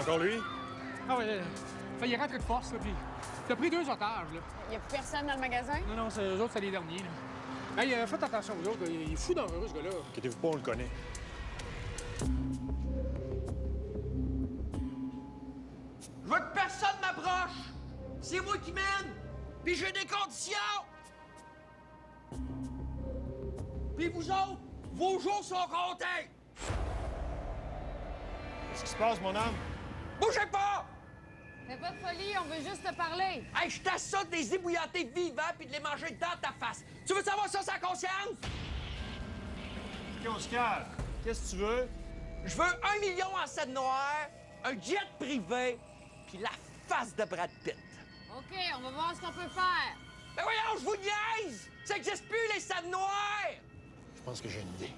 Encore lui? Ah ouais, il est rentré de force, là, puis t'as pris 2 otages, là. Y a plus personne dans le magasin? Non, c'est eux autres, c'est les derniers, là. Hey, faites attention aux autres, là. Il est fou dangereux, ce gars-là. Inquiétez-vous pas, on le connaît. Je veux que personne m'approche! C'est moi qui mène! Puis j'ai des conditions! Puis vous autres, vos jours sont comptés! Qu'est-ce qui se passe, mon homme? Bougez pas! Fais pas de folie, on veut juste te parler. Hey, je t'assaute des ébouillantés vivants puis de les manger dans ta face. Tu veux savoir ça sans conscience? OK, on se calme. Qu'est-ce que tu veux? Je veux 1 million en scène noire, un jet privé, puis la face de Brad Pitt. OK, on va voir ce qu'on peut faire. Ben voyons, je vous niaise! Ça n'existe plus, les scènes noires! Je pense que j'ai une idée.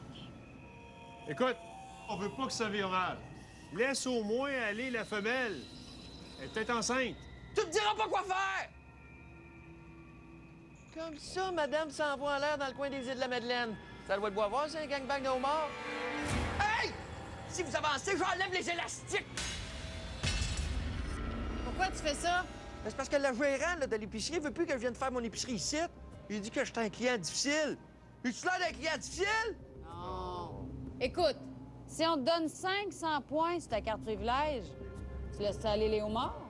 Écoute, on veut pas que ça vire mal. Laisse au moins aller la femelle. Elle est peut-être enceinte. Tu me diras pas quoi faire! Comme ça, madame s'envoie en l'air dans le coin des îles de la Madeleine. Ça doit le boire voir, c'est un gangbang de homards. Hey! Si vous avancez, j'enlève les élastiques! Pourquoi tu fais ça? Ben, c'est parce que le gérant là, de l'épicerie veut plus que je vienne faire mon épicerie ici. Il dit que j'étais un client difficile. Es-tu l'air d'un client difficile? Non. Écoute, si on te donne 500 points sur ta carte privilège, tu laisses aller les homards?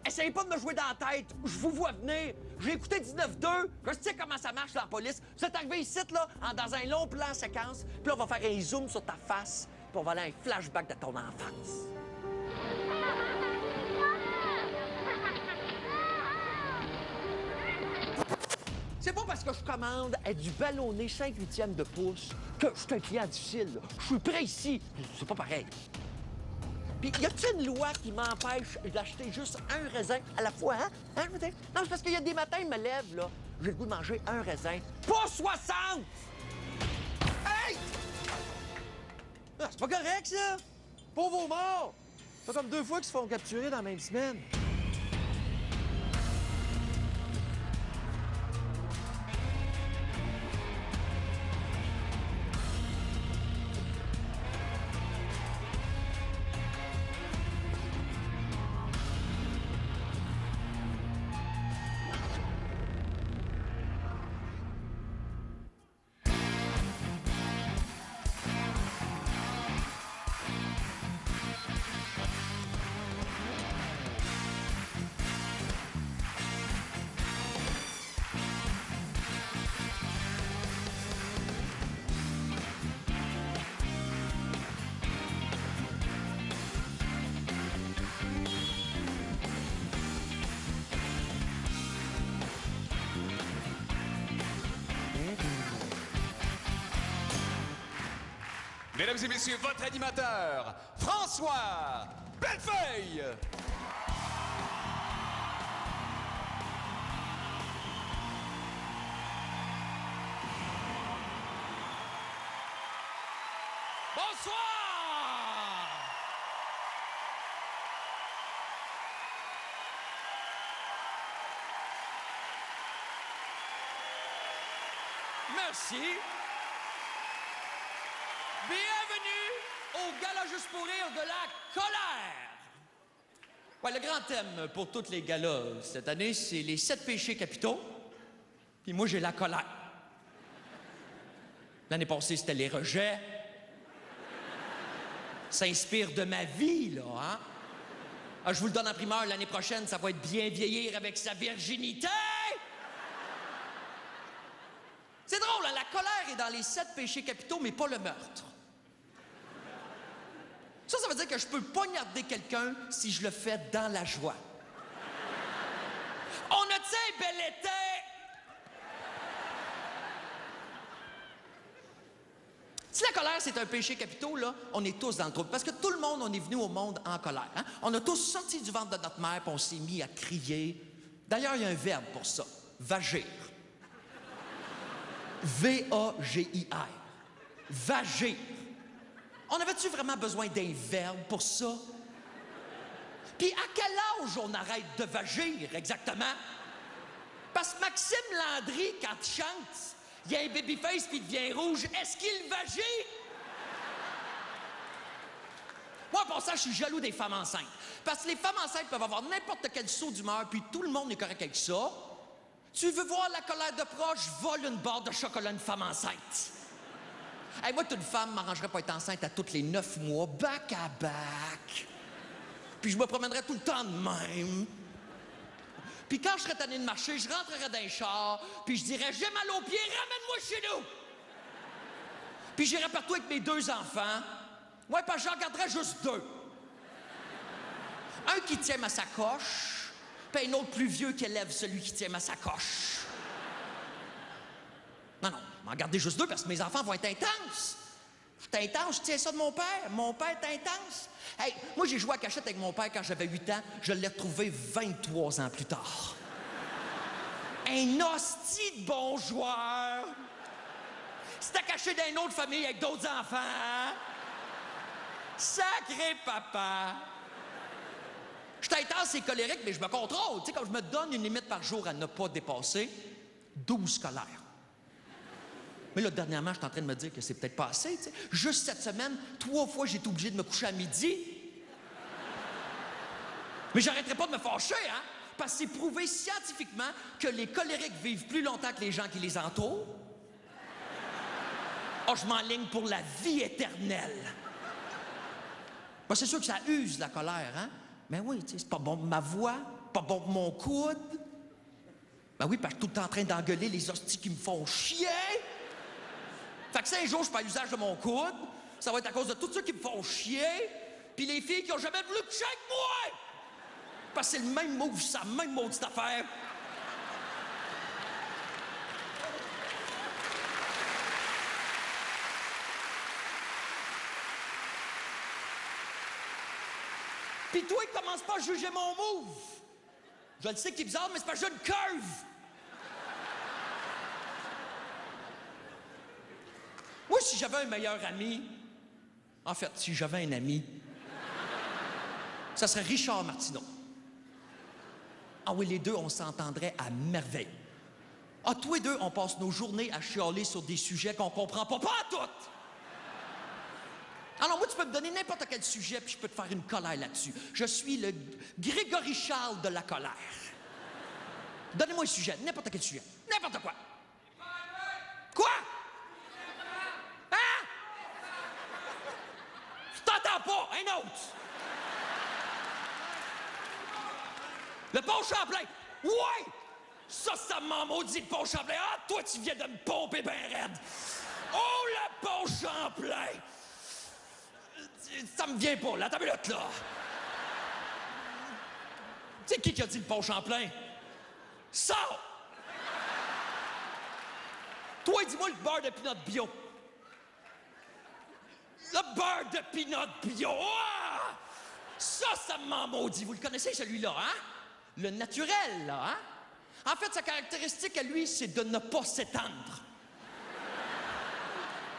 Essayez pas de me jouer dans la tête. Je vous vois venir. J'ai écouté 19-2. Je sais comment ça marche dans la police. Vous êtes arrivé ici, là, dans un long plan séquence. Puis là, on va faire un zoom sur ta face. Puis on va aller un flashback de ton enfance. C'est pas parce que je commande du ballonné 5/8 de pouce que je suis un client difficile. Là. Je suis précis. C'est pas pareil. Puis, y a-t-il une loi qui m'empêche d'acheter juste un raisin à la fois, hein? Je veux dire, non, c'est parce qu'il y a des matins, je me lève, là, j'ai le goût de manger un raisin. Pas 60! Hey! Ah, c'est pas correct, ça! Pauvres morts! C'est pas comme 2 fois qu'ils se font capturer dans la même semaine. Mesdames et messieurs, votre animateur, François Bellefeuille. Bonsoir! Merci. Bienvenue au Gala Juste pour rire de la colère. Ouais, le grand thème pour toutes les galas cette année, c'est les 7 péchés capitaux. Puis moi, j'ai la colère. L'année passée, c'était les rejets. Ça inspire de ma vie, là, hein? Ah, je vous le donne en primeur, l'année prochaine, ça va être bien vieillir avec sa virginité! C'est drôle, hein? La colère est dans les 7 péchés capitaux, mais pas le meurtre. Ça veut dire que je peux poignarder quelqu'un si je le fais dans la joie. On a, tu sais, bel été! Si la colère, c'est un péché capitaux, là, on est tous dans le trouble. Parce que tout le monde, on est venu au monde en colère. Hein? On a tous sorti du ventre de notre mère, puis on s'est mis à crier. D'ailleurs, il y a un verbe pour ça. Vagir. V-A-G-I-R. Vagir. On avait-tu vraiment besoin d'un verbe pour ça? Puis à quel âge on arrête de vagir, exactement? Parce que Maxime Landry, quand il chante, il y a un babyface puis il devient rouge. Est-ce qu'il vagit? Moi, en passant, je suis jaloux des femmes enceintes. Parce que les femmes enceintes peuvent avoir n'importe quel saut d'humeur, puis tout le monde est correct avec ça. Tu veux voir la colère de proche? Vole une barre de chocolat à une femme enceinte. Hey, moi, toute femme m'arrangerait pas être enceinte à tous les 9 mois, back à back. Puis je me promènerais tout le temps de même. Puis quand je serais tanné de marcher, je rentrerais dans un char, puis je dirais « J'ai mal aux pieds, ramène-moi chez nous! » Puis j'irais partout avec mes 2 enfants. Ouais, parce que j'en garderais juste 2. Un qui tient ma sacoche, puis un autre plus vieux qui élève celui qui tient ma sacoche. Non, m'en garder juste 2 parce que mes enfants vont être intenses. Je suis intense, je tiens ça de mon père. Mon père est intense. Hey, moi, j'ai joué à cachette avec mon père quand j'avais 8 ans. Je l'ai retrouvé 23 ans plus tard. Un hostie de bon joueur. C'était caché dans une autre famille avec d'autres enfants. Sacré papa. Je suis intense et colérique, mais je me contrôle. Tu sais, quand je me donne une limite par jour à ne pas dépasser, 12 scolaires. Mais là, dernièrement, je suis en train de me dire que c'est peut-être pas assez, tu sais. Juste cette semaine, 3 fois, j'ai été obligé de me coucher à midi. Mais j'arrêterai pas de me fâcher, hein? Parce que c'est prouvé scientifiquement que les colériques vivent plus longtemps que les gens qui les entourent. Oh, je m'enligne pour la vie éternelle. Ben, c'est sûr que ça use la colère, hein? Mais oui, tu sais, c'est pas bon pour ma voix, pas bon pour mon coude. Ben oui, parce que je suis tout le temps en train d'engueuler les hosties qui me font chier. Fait que si un jour je fais l'usage de mon coude, ça va être à cause de tous ceux qui me font chier, puis les filles qui ont jamais voulu coucher avec moi! Parce que c'est le même move, c'est la même maudite affaire. Puis toi, commence pas à juger mon move. Je le sais qu'il est bizarre, mais c'est parce que j'ai une curve. Moi, si j'avais un meilleur ami, en fait, si j'avais un ami, ça serait Richard Martineau. Ah oui, les deux, on s'entendrait à merveille. Ah, tous les deux, on passe nos journées à chialer sur des sujets qu'on comprend pas à toutes. Alors moi, tu peux me donner n'importe quel sujet, puis je peux te faire une colère là-dessus. Je suis le Grégory Charles de la colère. Donnez-moi un sujet, n'importe quel sujet, n'importe quoi. Quoi? Hein? Je t'entends pas, un autre. Le pont Champlain. Ouais! Ça m'en maudit, le pont Champlain. Ah, toi, tu viens de me pomper ben raide. Oh, le pont Champlain! Ça me vient pas, là, t'as minute, là. C'est qui a dit le pont Champlain? Ça! Toi, dis-moi le beurre de pinot bio. Le beurre de pinot bio! Ah! Ça m'en maudit. Vous le connaissez, celui-là, hein? Le naturel, là, hein? En fait, sa caractéristique à lui, c'est de ne pas s'étendre.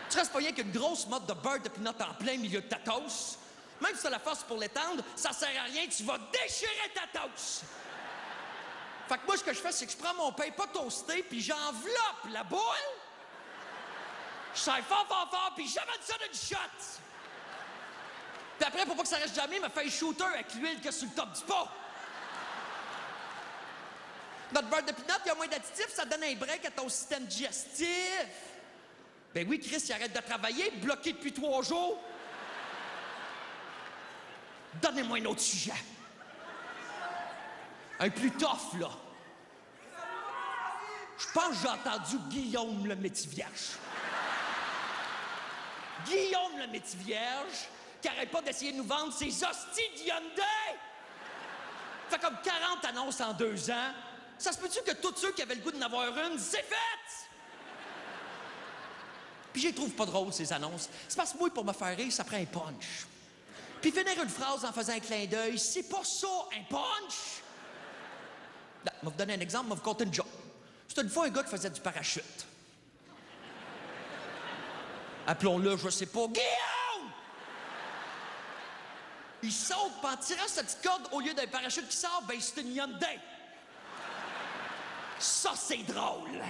Tu restes pas rien qu'une grosse mode de beurre de pinot en plein milieu de ta toast. Même si t'as la force pour l'étendre, ça sert à rien, tu vas déchirer ta toast. Fait que moi, ce que je fais, c'est que je prends mon pain pas toasté, puis j'enveloppe la boule. Je serre fort, puis j'amène ça d'une shot. Puis après, pour pas que ça reste jamais, me fait un shooter avec l'huile qu'il y a sur le top du pot. Notre beurre de pinot, il y a moins d'additifs, ça donne un break à ton système digestif. Ben oui, Chris, il arrête de travailler, bloqué depuis 3 jours. Donnez-moi un autre sujet. Un plus tough, là. Je pense que j'ai entendu Guillaume le Métivierge. Guillaume le Métivierge, qui arrête pas d'essayer de nous vendre ses hosties de Hyundai. Fait comme 40 annonces en 2 ans. Ça se peut-tu que tous ceux qui avaient le goût d'en avoir une, c'est fait? Puis je les trouve pas drôles, ces annonces. C'est parce que moi, pour me faire rire, ça prend un punch. Puis finir une phrase en faisant un clin d'œil, c'est pas ça, un punch! Là, je vais vous donner un exemple, je vais vous conter une joke. C'était une fois un gars qui faisait du parachute. Appelons-le, je sais pas, Guillaume! Il saute, puis en tirant sa petite corde, au lieu d'un parachute qui sort, ben c'est une Hyundai. Ça, c'est drôle!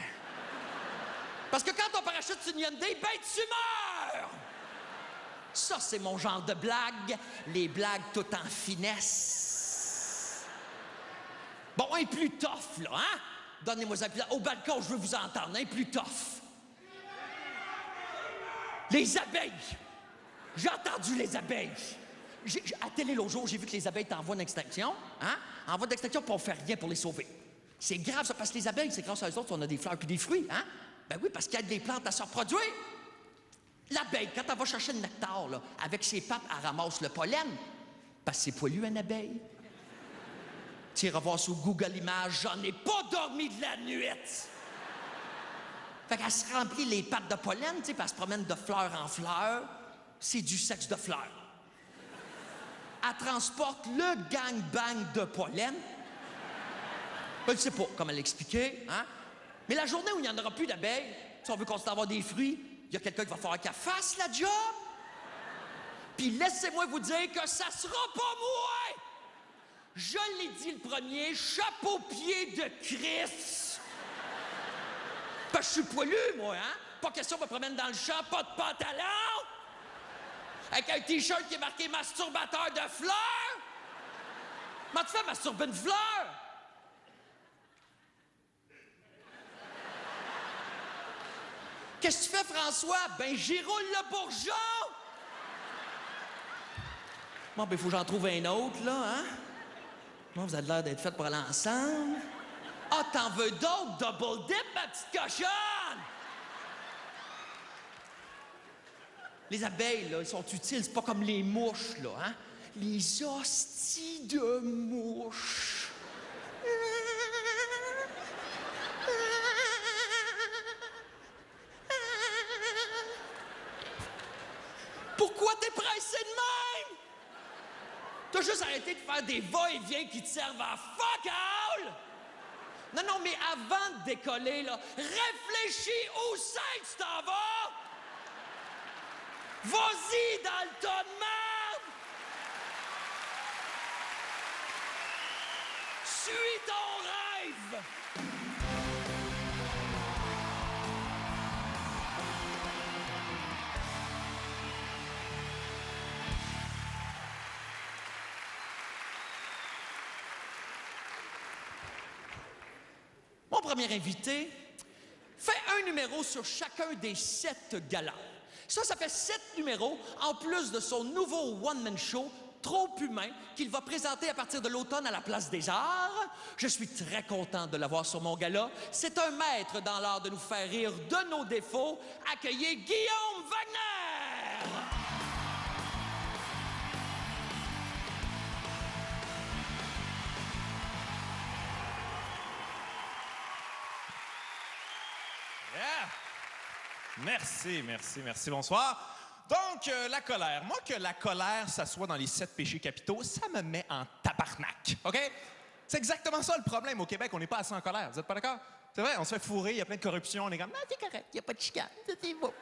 Parce que quand ton parachute c'est une Hyundai, ben tu meurs! Ça, c'est mon genre de blague. Les blagues toutes en finesse. Bon, un plus tough, là, hein? Donnez-moi ça. Au balcon, je veux vous entendre. Un plus tough. Les abeilles. J'ai entendu les abeilles. À télé, l'autre jour, j'ai vu que les abeilles étaient en voie d'extinction. Hein? En voie d'extinction, puis on fait rien pour les sauver. C'est grave, ça, parce que les abeilles, c'est grâce à eux autres qu'on a des fleurs puis des fruits, hein? Ben oui, parce qu'il y a des plantes à se reproduire. L'abeille, quand elle va chercher le nectar, là, avec ses pattes, elle ramasse le pollen. Parce que c'est poilu, une abeille. Tu iras voir sur Google Images, j'en ai pas dormi de la nuit. Fait qu'elle se remplit les pattes de pollen, tu sais, puis elle se promène de fleur en fleur. C'est du sexe de fleur. Elle transporte le gang-bang de pollen. Je ne sais pas comment l'expliquer, hein? Mais la journée où il n'y en aura plus d'abeilles, si on veut continuer à avoir des fruits, il y a quelqu'un qui va falloir qu'elle fasse la job. Puis laissez-moi vous dire que ça sera pas moi! Je l'ai dit le premier, chapeau-pied de Christ! Parce que je suis poilu, moi, hein? Pas question de me promène dans le champ, pas de pantalon! Avec un T-shirt qui est marqué « masturbateur de fleurs ». Comment tu fais masturber une fleur? Qu'est-ce que tu fais, François? Ben, j'y roule le bourgeon! Bon, ben, il faut que j'en trouve un autre, là, hein? Bon, vous avez l'air d'être fait pour aller ensemble. Ah, t'en veux d'autres? Double dip, ma petite cochonne! Les abeilles, là, ils sont utiles, c'est pas comme les mouches, là, hein? Les hosties de mouches. Pourquoi t'es pressé de même? T'as juste arrêté de faire des va-et-vient qui te servent à fuck all! Non, non, mais avant de décoller, là, réfléchis où c'est que tu t'en vas! Vas-y dans le tas de merde! Suis ton rêve! Mon premier invité fait un numéro sur chacun des 7 galas. Ça fait 7 numéros, en plus de son nouveau one-man show, Trop humain, qu'il va présenter à partir de l'automne à la Place des Arts. Je suis très content de l'avoir sur mon gala. C'est un maître dans l'art de nous faire rire de nos défauts. Accueillez Guillaume Wagner! Merci, bonsoir. Donc, la colère. Moi, que la colère s'assoit dans les 7 péchés capitaux, ça me met en tabarnak, OK? C'est exactement ça le problème. Au Québec, on n'est pas assez en colère. Vous êtes pas d'accord? C'est vrai, on se fait fourrer, il y a plein de corruption, on est comme « Non, c'est correct, il n'y a pas de chicane, c'est beau. »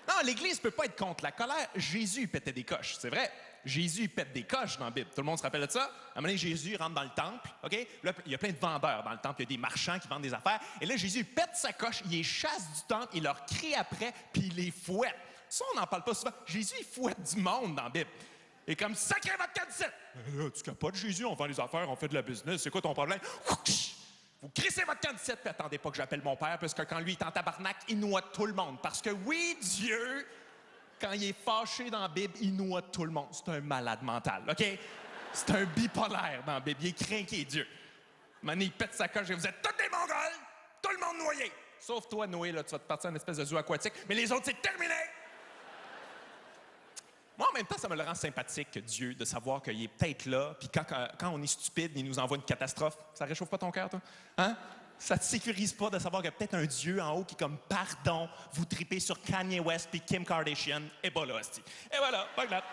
Non, l'Église peut pas être contre la colère. Jésus, il pétait des coches, c'est vrai. Jésus, il pète des coches dans la Bible. Tout le monde se rappelle de ça? À un moment donné, Jésus rentre dans le temple, OK? Là, il y a plein de vendeurs dans le temple. Il y a des marchands qui vendent des affaires. Et là, Jésus, il pète sa coche, il les chasse du temple, il leur crie après, puis il les fouette. Ça, on n'en parle pas souvent. Jésus, il fouette du monde dans la Bible. Et comme, sacré votre cancette! Tu capotes, Jésus, on vend les affaires, on fait de la business. C'est quoi ton problème? Vous crissez votre cancette, puis attendez pas que j'appelle mon père, parce que quand lui est en tabarnak, il noie tout le monde. Parce que oui, Dieu, quand il est fâché dans la Bible, il noie tout le monde. C'est un malade mental, OK? C'est un bipolaire dans la Bible. Il est crinqué, Dieu. Maintenant, il pète sa coche et vous êtes tous des Mongols, tout le monde noyé. Sauf toi, Noé, là, tu vas te partir en espèce de zoo aquatique, mais les autres, c'est terminé! Moi, en même temps, ça me le rend sympathique, Dieu, de savoir qu'il est peut-être là, puis quand on est stupide, il nous envoie une catastrophe. Ça réchauffe pas ton cœur, toi? Hein? Ça te sécurise pas de savoir qu'il y a peut-être un Dieu en haut qui est comme « Pardon, vous tripez sur Kanye West puis Kim Kardashian. » Et voilà, hostie. Et voilà, pas grave.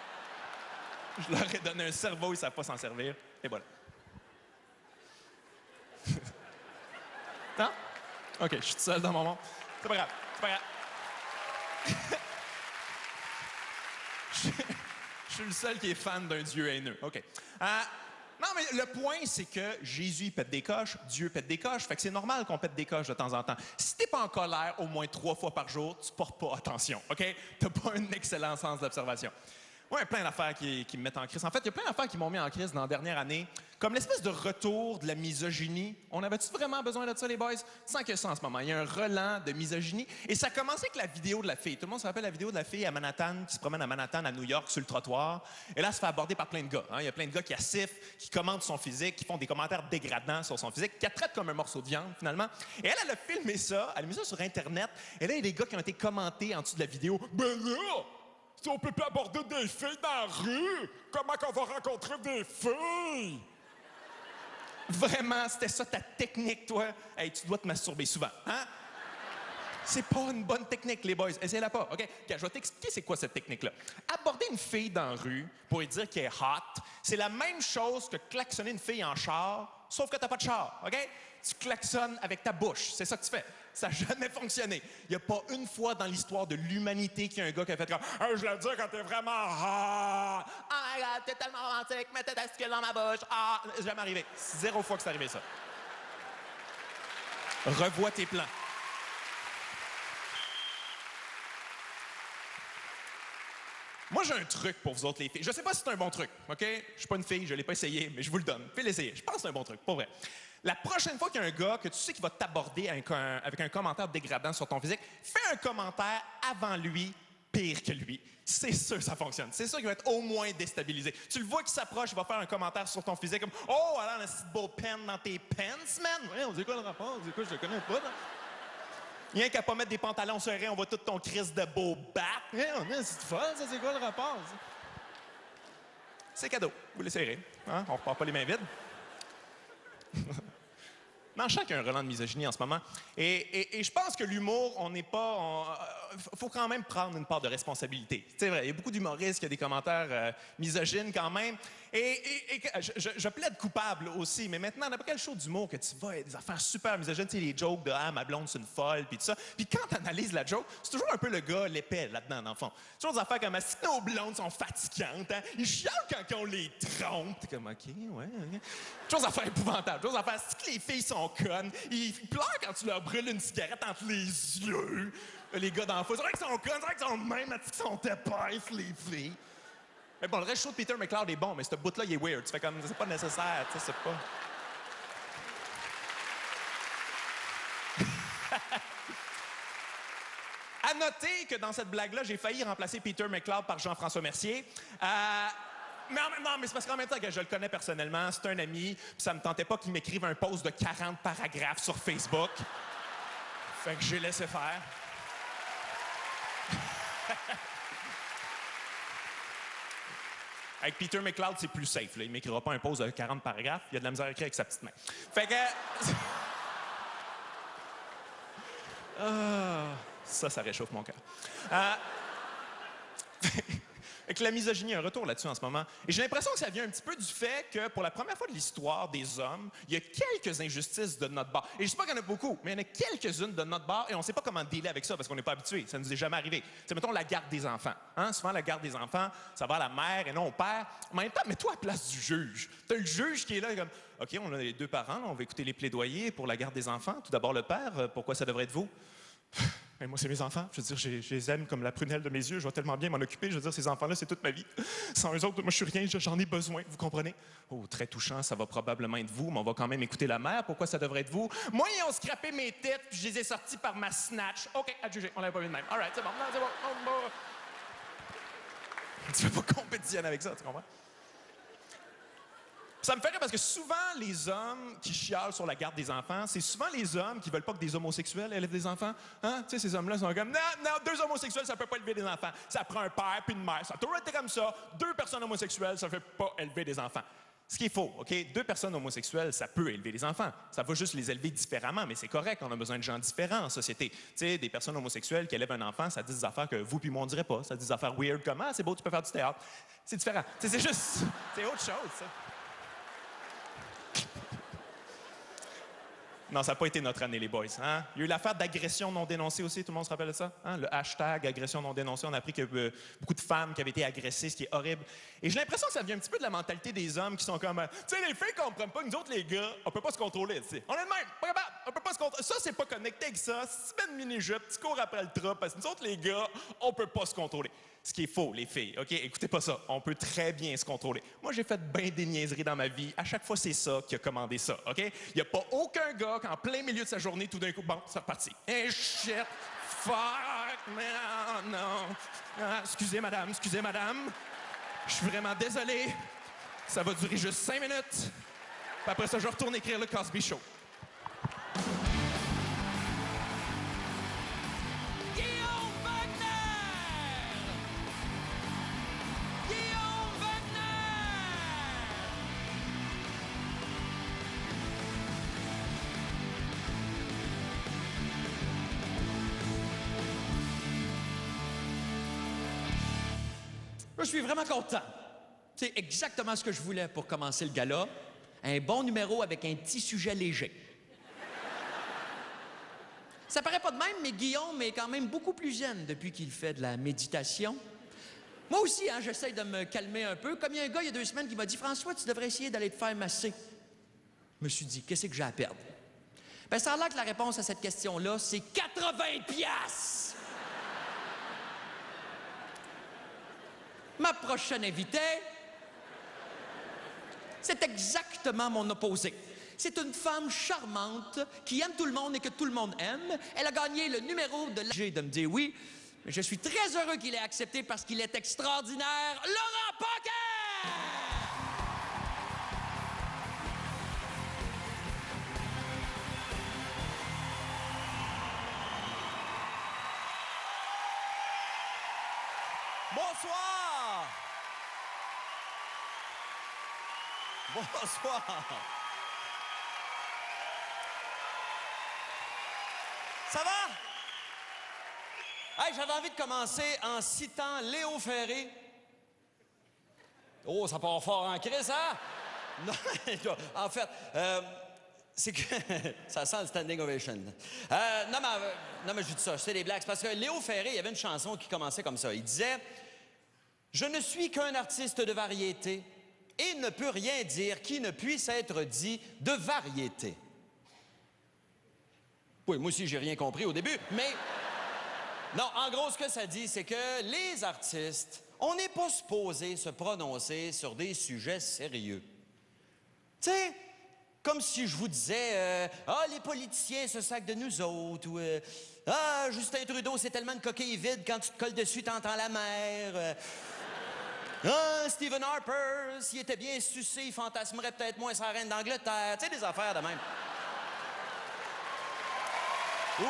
Je leur ai donné un cerveau, ils savent pas s'en servir. Et voilà. Non? OK, je suis tout seul dans mon monde. C'est pas grave, c'est pas grave. Je suis le seul qui est fan d'un Dieu haineux. OK. Non, mais le point, c'est que Jésus pète des coches, Dieu pète des coches, fait que c'est normal qu'on pète des coches de temps en temps. Si t'es pas en colère au moins 3 fois par jour, tu portes pas attention, OK? T'as pas un excellent sens d'observation. Moi, il y a plein d'affaires qui me mettent en crise. En fait, il y a plein d'affaires qui m'ont mis en crise dans la dernière année, comme l'espèce de retour de la misogynie. On avait-tu vraiment besoin de ça, les boys? Sans que ça en ce moment. Il y a un relent de misogynie. Et ça a commencé avec la vidéo de la fille. Tout le monde se rappelle la vidéo de la fille à Manhattan, qui se promène à Manhattan, à New York, sur le trottoir. Et là, elle se fait aborder par plein de gars. Hein. Il y a plein de gars qui assifent, qui commentent son physique, qui font des commentaires dégradants sur son physique, qui la traitent comme un morceau de viande, finalement. Et elle a filmé ça, elle a mis ça sur Internet. Et là, il y a des gars qui ont été commentés en dessous de la vidéo. Ben là! Si on peut pas aborder des filles dans la rue, comment qu'on va rencontrer des filles? Vraiment, c'était ça ta technique, toi? Hey, tu dois te masturber souvent, hein? C'est pas une bonne technique, les boys. Essayez-la pas, OK? Je vais t'expliquer c'est quoi cette technique-là. Aborder une fille dans la rue pour lui dire qu'elle est hot, c'est la même chose que klaxonner une fille en char, sauf que t'as pas de char, OK? Tu klaxonnes avec ta bouche, c'est ça que tu fais. Ça n'a jamais fonctionné. Il n'y a pas une fois dans l'histoire de l'humanité qu'il y a un gars qui a fait comme « je le dis quand t'es vraiment hot! Oh my God, t'es tellement romantique, mets tes testicules dans ma bouche! Ah! » C'est jamais arrivé. 0 fois que c'est arrivé, ça. Revois tes plans. Moi, j'ai un truc pour vous autres, les filles. Je sais pas si c'est un bon truc, OK? Je suis pas une fille, je l'ai pas essayé, mais je vous le donne. Fais l'essayer. Je pense que c'est un bon truc, pour vrai. La prochaine fois qu'il y a un gars que tu sais qu'il va t'aborder avec un commentaire dégradant sur ton physique, fais un commentaire avant lui, pire que lui. C'est sûr que ça fonctionne. C'est sûr qu'il va être au moins déstabilisé. Tu le vois qui s'approche, il va faire un commentaire sur ton physique comme « Oh, alors, un petit beau pen dans tes pants, man! » Ouais, on dit quoi le rapport? On dit quoi? Je le connais pas, là. Rien qu'à pas mettre des pantalons serrés, on voit tout ton crise de beau bat. Hey, c'est fun, ça, c'est quoi le rapport? Ça? C'est cadeau. Vous l'essayerez. Hein? On repart pas les mains vides. Non, je sens qu'il y a un relent de misogynie en ce moment. Et je pense que l'humour, on n'est pas... faut quand même prendre une part de responsabilité. C'est vrai, il y a beaucoup d'humoristes qui ont des commentaires misogynes quand même. Et je plaide coupable aussi, mais maintenant, n'importe quel show d'humour que tu vas, il y a des affaires super misogynes, tu sais, les jokes de « Ah, ma blonde, c'est une folle », puis tout ça. Puis quand tu analyses la joke, c'est toujours un peu le gars l'épais là-dedans, dans le fond. C'est toujours des affaires comme « Si nos blondes sont fatigantes, hein? Ils chialent quand on les trompe. » T'es comme « OK, ouais, OK. » Toujours des affaires épouvantables. Toujours des affaires « Si que les filles sont connes, ils pleurent quand tu leur brûles une cigarette entre les yeux. » Les gars dans le fond, c'est vrai qu'ils sont connes, c'est vrai qu'ils sont de même, qu'ils sont épaisses, les filles. Mais bon, le reste show de Peter McLeod est bon, mais ce bout-là, il est weird. Tu fais comme, c'est pas nécessaire, tu sais, c'est pas... À noter que dans cette blague-là, j'ai failli remplacer Peter McLeod par Jean-François Mercier. Mais c'est parce qu'en même temps que je le connais personnellement, c'est un ami, puis ça me tentait pas qu'il m'écrive un post de 40 paragraphes sur Facebook. Fait que j'ai laissé faire. Avec Peter McLeod, c'est plus safe. Là. Il m'écrira pas un post de 40 paragraphes. Il a de la misère à écrire avec sa petite main. Fait que... ça réchauffe mon cœur. Avec la misogynie, un retour là-dessus en ce moment. Et j'ai l'impression que ça vient un petit peu du fait que, pour la première fois de l'histoire des hommes, il y a quelques injustices de notre bord. Et je sais pas qu'il y en a beaucoup, mais il y en a quelques-unes de notre bord et on sait pas comment dealer avec ça parce qu'on n'est pas habitué. Ça nous est jamais arrivé. C'est, mettons, la garde des enfants. Hein? Souvent, la garde des enfants, ça va à la mère et non au père. En même temps, mets-toi à la place du juge. T'as le juge qui est là comme, OK, on a les deux parents, on va écouter les plaidoyers pour la garde des enfants. Tout d'abord, le père, pourquoi ça devrait être vous? Mais moi, c'est mes enfants. Je veux dire, je les aime comme la prunelle de mes yeux. Je vais tellement bien m'en occuper. Je veux dire, ces enfants-là, c'est toute ma vie. Sans eux autres, moi, je suis rien. J'en ai besoin. Vous comprenez? Oh, très touchant. Ça va probablement être vous, mais on va quand même écouter la mère. Pourquoi ça devrait être vous? Moi, ils ont scrappé mes têtes, puis je les ai sorties par ma snatch. OK, à juger. On l'avait pas vu de même. All right, c'est bon. Non, c'est bon. Tu veux pas compétitionner avec ça, tu comprends? Ça me fait rire parce que souvent, les hommes qui chialent sur la garde des enfants, c'est souvent les hommes qui veulent pas que des homosexuels élèvent des enfants. Hein? Tu sais, ces hommes-là sont comme, non, 2 homosexuels, ça peut pas élever des enfants. Ça prend un père puis une mère. Ça a toujours été comme ça. 2 personnes homosexuelles, ça fait pas élever des enfants. Ce qui est faux, OK? 2 personnes homosexuelles, ça peut élever des enfants. Ça va juste les élever différemment, mais c'est correct. On a besoin de gens différents en société. Tu sais, des personnes homosexuelles qui élèvent un enfant, ça dit des affaires que vous puis moi, on dirait pas. Ça dit des affaires weird comme, c'est beau, tu peux faire du théâtre. C'est différent. Tu sais, c'est juste... C'est autre chose, ça. Non, ça n'a pas été notre année, les boys. Hein? Il y a eu l'affaire d'agression non dénoncée aussi, tout le monde se rappelle de ça? Hein? Le hashtag agression non dénoncée, on a appris qu'il y a beaucoup de femmes qui avaient été agressées, ce qui est horrible. Et j'ai l'impression que ça vient un petit peu de la mentalité des hommes qui sont comme, tu sais, les filles comprennent pas que nous autres, les gars, on peut pas se contrôler, tu sais. On est de même, pas capable, on peut pas se contrôler. Ça, c'est pas connecté avec ça. Si tu mets une mini-jupe, tu cours après le trap, parce que nous autres, les gars, on peut pas se contrôler. Ce qui est faux, les filles, OK? Écoutez pas ça. On peut très bien se contrôler. Moi, j'ai fait bien des niaiseries dans ma vie. À chaque fois, c'est ça qui a commandé ça, OK? Il n'y a pas aucun gars qui, en plein milieu de sa journée, tout d'un coup, bon, c'est reparti. Eh, shit! Fuck! Man, non! Ah, excusez, madame. Je suis vraiment désolé. Ça va durer juste 5 minutes. Puis après ça, je retourne écrire le Cosby Show. Je suis vraiment content. C'est exactement ce que je voulais pour commencer le gala. Un bon numéro avec un petit sujet léger. Ça paraît pas de même, mais Guillaume est quand même beaucoup plus zen depuis qu'il fait de la méditation. Moi aussi, hein, j'essaie de me calmer un peu. Comme il y a un gars, il y a 2 semaines, qui m'a dit « François, tu devrais essayer d'aller te faire masser. » Je me suis dit « Qu'est-ce que j'ai à perdre? » Ben, ça a l'air que la réponse à cette question-là, c'est 80 $! Ma prochaine invitée, c'est exactement mon opposé. C'est une femme charmante qui aime tout le monde et que tout le monde aime. Elle a gagné le numéro de l'âge de me dire oui, mais je suis très heureux qu'il ait accepté parce qu'il est extraordinaire. Laurent Paquin! Bonsoir! Bonsoir! Ça va? Hey, j'avais envie de commencer en citant Léo Ferré. Oh, ça part fort en crise, hein? Non, en fait, c'est que ça sent le standing ovation. Non, mais je dis ça, je sais des blagues. C'est parce que Léo Ferré, il y avait une chanson qui commençait comme ça. Il disait « Je ne suis qu'un artiste de variété et ne peut rien dire qui ne puisse être dit de variété. » Oui, moi aussi, j'ai rien compris au début, mais... Non, en gros, ce que ça dit, c'est que les artistes, on n'est pas supposé se prononcer sur des sujets sérieux. Tu sais, comme si je vous disais « Ah, les politiciens se sacent de nous autres » ou « Ah, Justin Trudeau, c'est tellement une coquille vide, quand tu te colles dessus, t'entends la mer. Ah, Stephen Harper, s'il était bien sucé, il fantasmerait peut-être moins sa reine d'Angleterre. » Tu sais, des affaires de même. Ou,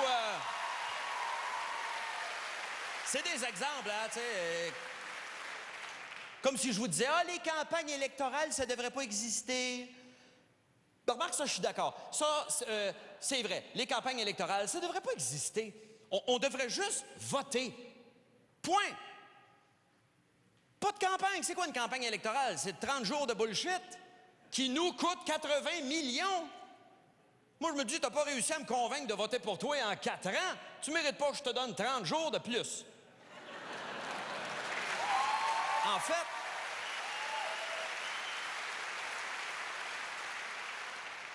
c'est des exemples, hein, tu sais. Comme si je vous disais, ah, les campagnes électorales, ça devrait pas exister. Ben, remarque, ça, je suis d'accord. Ça, c'est vrai. Les campagnes électorales, ça devrait pas exister. On devrait juste voter. Point. Pas de campagne. C'est quoi une campagne électorale? C'est 30 jours de bullshit qui nous coûte 80 millions. Moi, je me dis, t'as pas réussi à me convaincre de voter pour toi en 4 ans. Tu mérites pas que je te donne 30 jours de plus. En fait,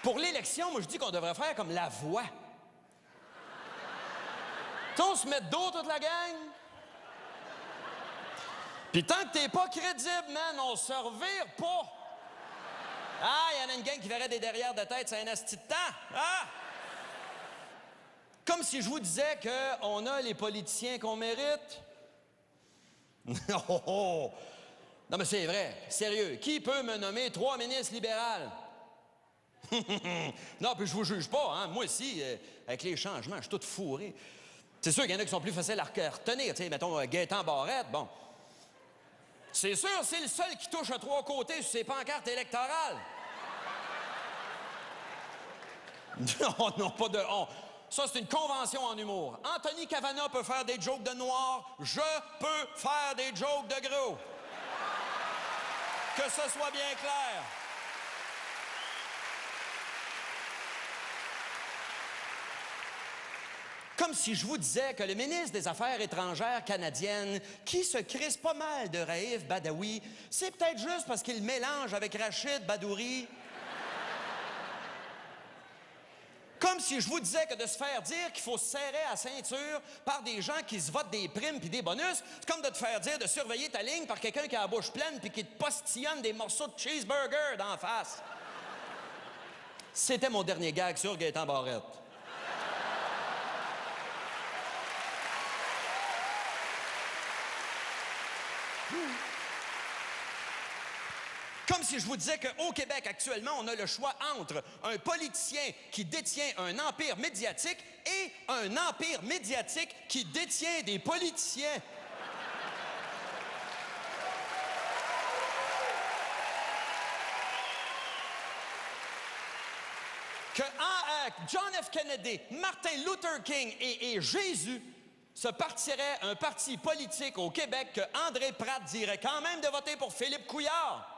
pour l'élection, moi, je dis qu'on devrait faire comme La Voix. Tu sais, on se met de dos toute la gang. Puis tant que t'es pas crédible, man, on se revire pas. Ah, il y en a une gang qui verrait des derrières de tête, c'est un asti de temps. Ah! Comme si je vous disais qu'on a les politiciens qu'on mérite. Non, mais c'est vrai, sérieux. Qui peut me nommer 3 ministres libérales? Non, puis je vous juge pas, hein. Moi aussi, avec les changements, je suis tout fourré. C'est sûr qu'il y en a qui sont plus faciles à retenir. Tu sais, mettons, Gaétan Barrette, bon. C'est sûr, c'est le seul qui touche à 3 côtés sur ses pancartes électorales. Non, pas de... Ça, c'est une convention en humour. Anthony Cavana peut faire des jokes de noir. Je peux faire des jokes de gros. Que ce soit bien clair. Comme si je vous disais que le ministre des Affaires étrangères canadienne, qui se crisse pas mal de Raif Badawi, c'est peut-être juste parce qu'il mélange avec Rachid Badouri. Comme si je vous disais que de se faire dire qu'il faut se serrer à la ceinture par des gens qui se votent des primes puis des bonus, c'est comme de te faire dire de surveiller ta ligne par quelqu'un qui a la bouche pleine puis qui te postillonne des morceaux de cheeseburger d'en face. C'était mon dernier gag sur Gaétan Barrette. Comme si je vous disais qu'au Québec, actuellement, on a le choix entre un politicien qui détient un empire médiatique et un empire médiatique qui détient des politiciens. Que John F. Kennedy, Martin Luther King et Jésus se partirait un parti politique au Québec que André Pratt dirait quand même de voter pour Philippe Couillard.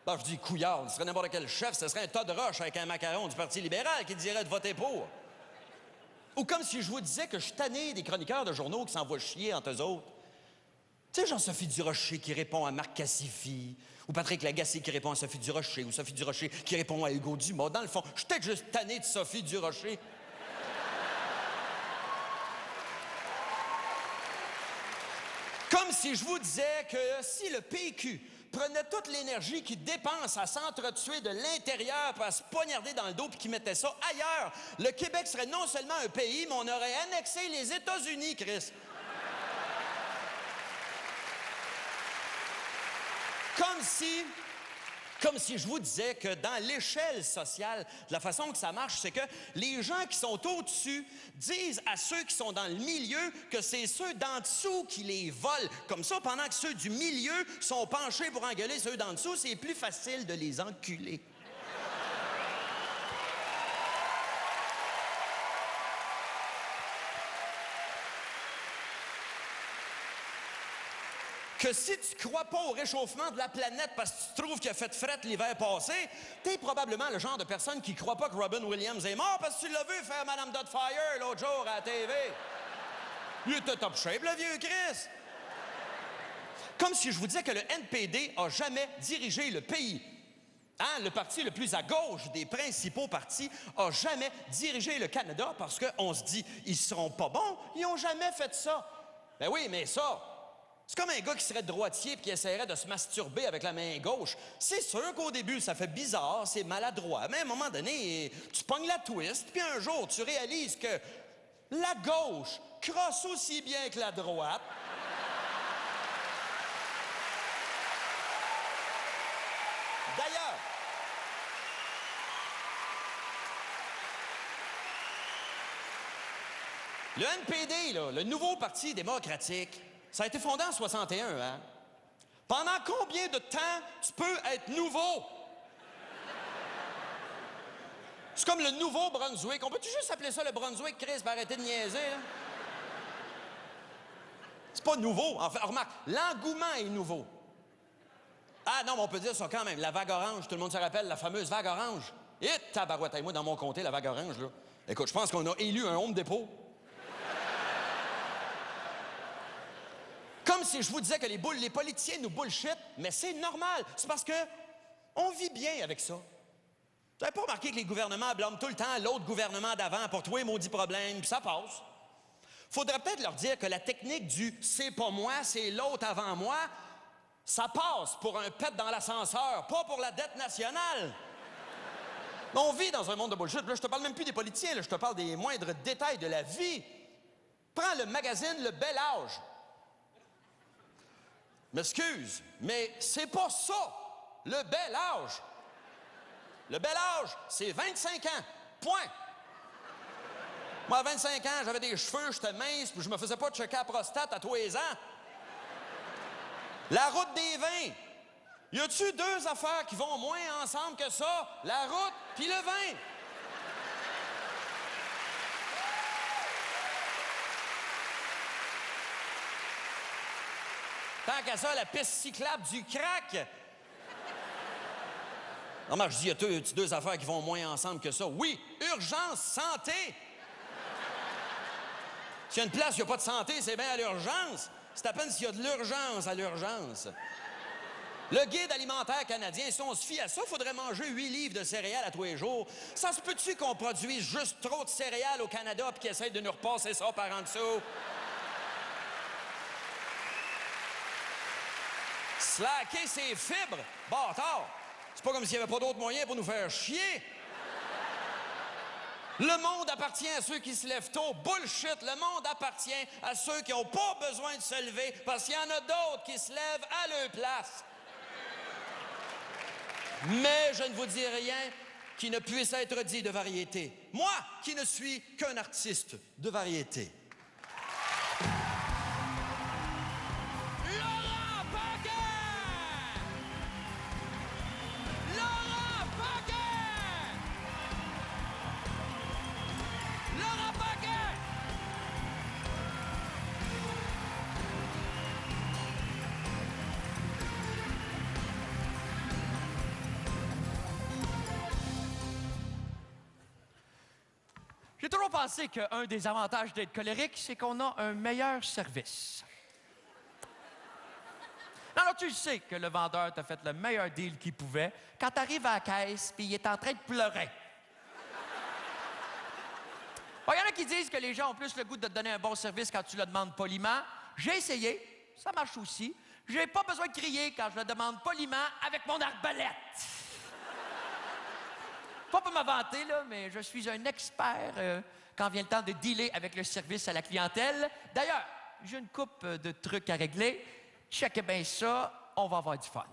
Ben, je dis Couillard, ce serait n'importe quel chef, ce serait un tas de roche avec un macaron du Parti libéral qui dirait de voter pour. Ou comme si je vous disais que je suis tanné des chroniqueurs de journaux qui s'envoient chier entre eux autres. Tu sais, Jean-Sophie Durocher qui répond à Marc Cassifi, ou Patrick Lagacé qui répond à Sophie Durocher, ou Sophie Durocher qui répond à Hugo Dumas. Dans le fond, je suis peut-être juste tanné de Sophie Durocher. Comme si je vous disais que si le PQ prenait toute l'énergie qu'il dépense à s'entretuer de l'intérieur pour à se poignarder dans le dos puis qu'il mettait ça ailleurs, le Québec serait non seulement un pays, mais on aurait annexé les États-Unis, Chris. Comme si je vous disais que dans l'échelle sociale, la façon que ça marche, c'est que les gens qui sont au-dessus disent à ceux qui sont dans le milieu que c'est ceux d'en dessous qui les volent. Comme ça, pendant que ceux du milieu sont penchés pour engueuler ceux d'en dessous, c'est plus facile de les enculer. Que si tu crois pas au réchauffement de la planète parce que tu trouves qu'il a fait fret l'hiver passé, t'es probablement le genre de personne qui croit pas que Robin Williams est mort parce que tu l'as vu faire Madame Doubtfire l'autre jour à la TV. Il était top shape, le vieux Chris. Comme si je vous disais que le NPD a jamais dirigé le pays. Hein, le parti le plus à gauche des principaux partis a jamais dirigé le Canada parce qu'on se dit, ils seront pas bons, ils ont jamais fait ça. Ben oui, mais ça... C'est comme un gars qui serait droitier et qui essaierait de se masturber avec la main gauche. C'est sûr qu'au début, ça fait bizarre, c'est maladroit, mais à un moment donné, tu pognes la twist, puis un jour, tu réalises que la gauche crosse aussi bien que la droite. D'ailleurs, le NPD, là, le nouveau Parti démocratique, ça a été fondé en 61, hein? Pendant combien de temps tu peux être nouveau? C'est comme le Nouveau-Brunswick. On peut-tu juste appeler ça le Brunswick, Chris, pour arrêter de niaiser, là? C'est pas nouveau. En fait, remarque, l'engouement est nouveau. Ah non, mais on peut dire ça quand même. La vague orange, tout le monde se rappelle, la fameuse vague orange. Et tabarouette, moi, dans mon comté, la vague orange, là. Écoute, je pense qu'on a élu un Home Depot. Comme si je vous disais que les politiciens nous bullshit, mais c'est normal. C'est parce que on vit bien avec ça. Vous n'avez pas remarqué que les gouvernements blâment tout le temps l'autre gouvernement d'avant pour tous les maudits problèmes, puis ça passe. Faudrait peut-être leur dire que la technique du « c'est pas moi, c'est l'autre avant moi », ça passe pour un pet dans l'ascenseur, pas pour la dette nationale. On vit dans un monde de bullshit. Là, je te parle même plus des politiciens, là, je te parle des moindres détails de la vie. Prends le magazine Le Bel Âge. M'excuse, mais c'est pas ça, le bel âge. Le bel âge, c'est 25 ans. Point. Moi, à 25 ans, j'avais des cheveux, j'étais mince, puis je me faisais pas checker la prostate à tous les ans. La route des vins. Y a-tu deux affaires qui vont moins ensemble que ça? La route puis le vin. Tant qu'à ça, la piste cyclable du crack. Non, mais je dis, y a deux affaires qui vont moins ensemble que ça. Oui, urgence santé. S'il y a une place, il n'y a pas de santé, c'est bien à l'urgence. C'est à peine s'il y a de l'urgence à l'urgence. Le guide alimentaire canadien, si on se fie à ça, il faudrait manger 8 livres de céréales à tous les jours. Ça se peut-tu qu'on produise juste trop de céréales au Canada puis qu'ils essayent de nous repasser ça par en dessous? Slacker ses fibres, bâtard! C'est pas comme s'il n'y avait pas d'autres moyens pour nous faire chier. Le monde appartient à ceux qui se lèvent tôt. Bullshit! Le monde appartient à ceux qui n'ont pas besoin de se lever parce qu'il y en a d'autres qui se lèvent à leur place. Mais je ne vous dis rien qui ne puisse être dit de variété. Moi, qui ne suis qu'un artiste de variété. Laurent Paquin! Laurent Paquin! Laurent Paquin! J'ai toujours pensé qu'un des avantages d'être colérique, c'est qu'on a un meilleur service. Alors, tu sais que le vendeur t'a fait le meilleur deal qu'il pouvait quand t'arrives à la caisse puis il est en train de pleurer. Il y en a qui disent que les gens ont plus le goût de te donner un bon service quand tu le demandes poliment. J'ai essayé, ça marche aussi. J'ai pas besoin de crier quand je le demande poliment avec mon arbalète. Pas pour me vanter, là, mais je suis un expert quand vient le temps de dealer avec le service à la clientèle. D'ailleurs, j'ai une couple de trucs à régler. Checkez bien ça, on va avoir du fun.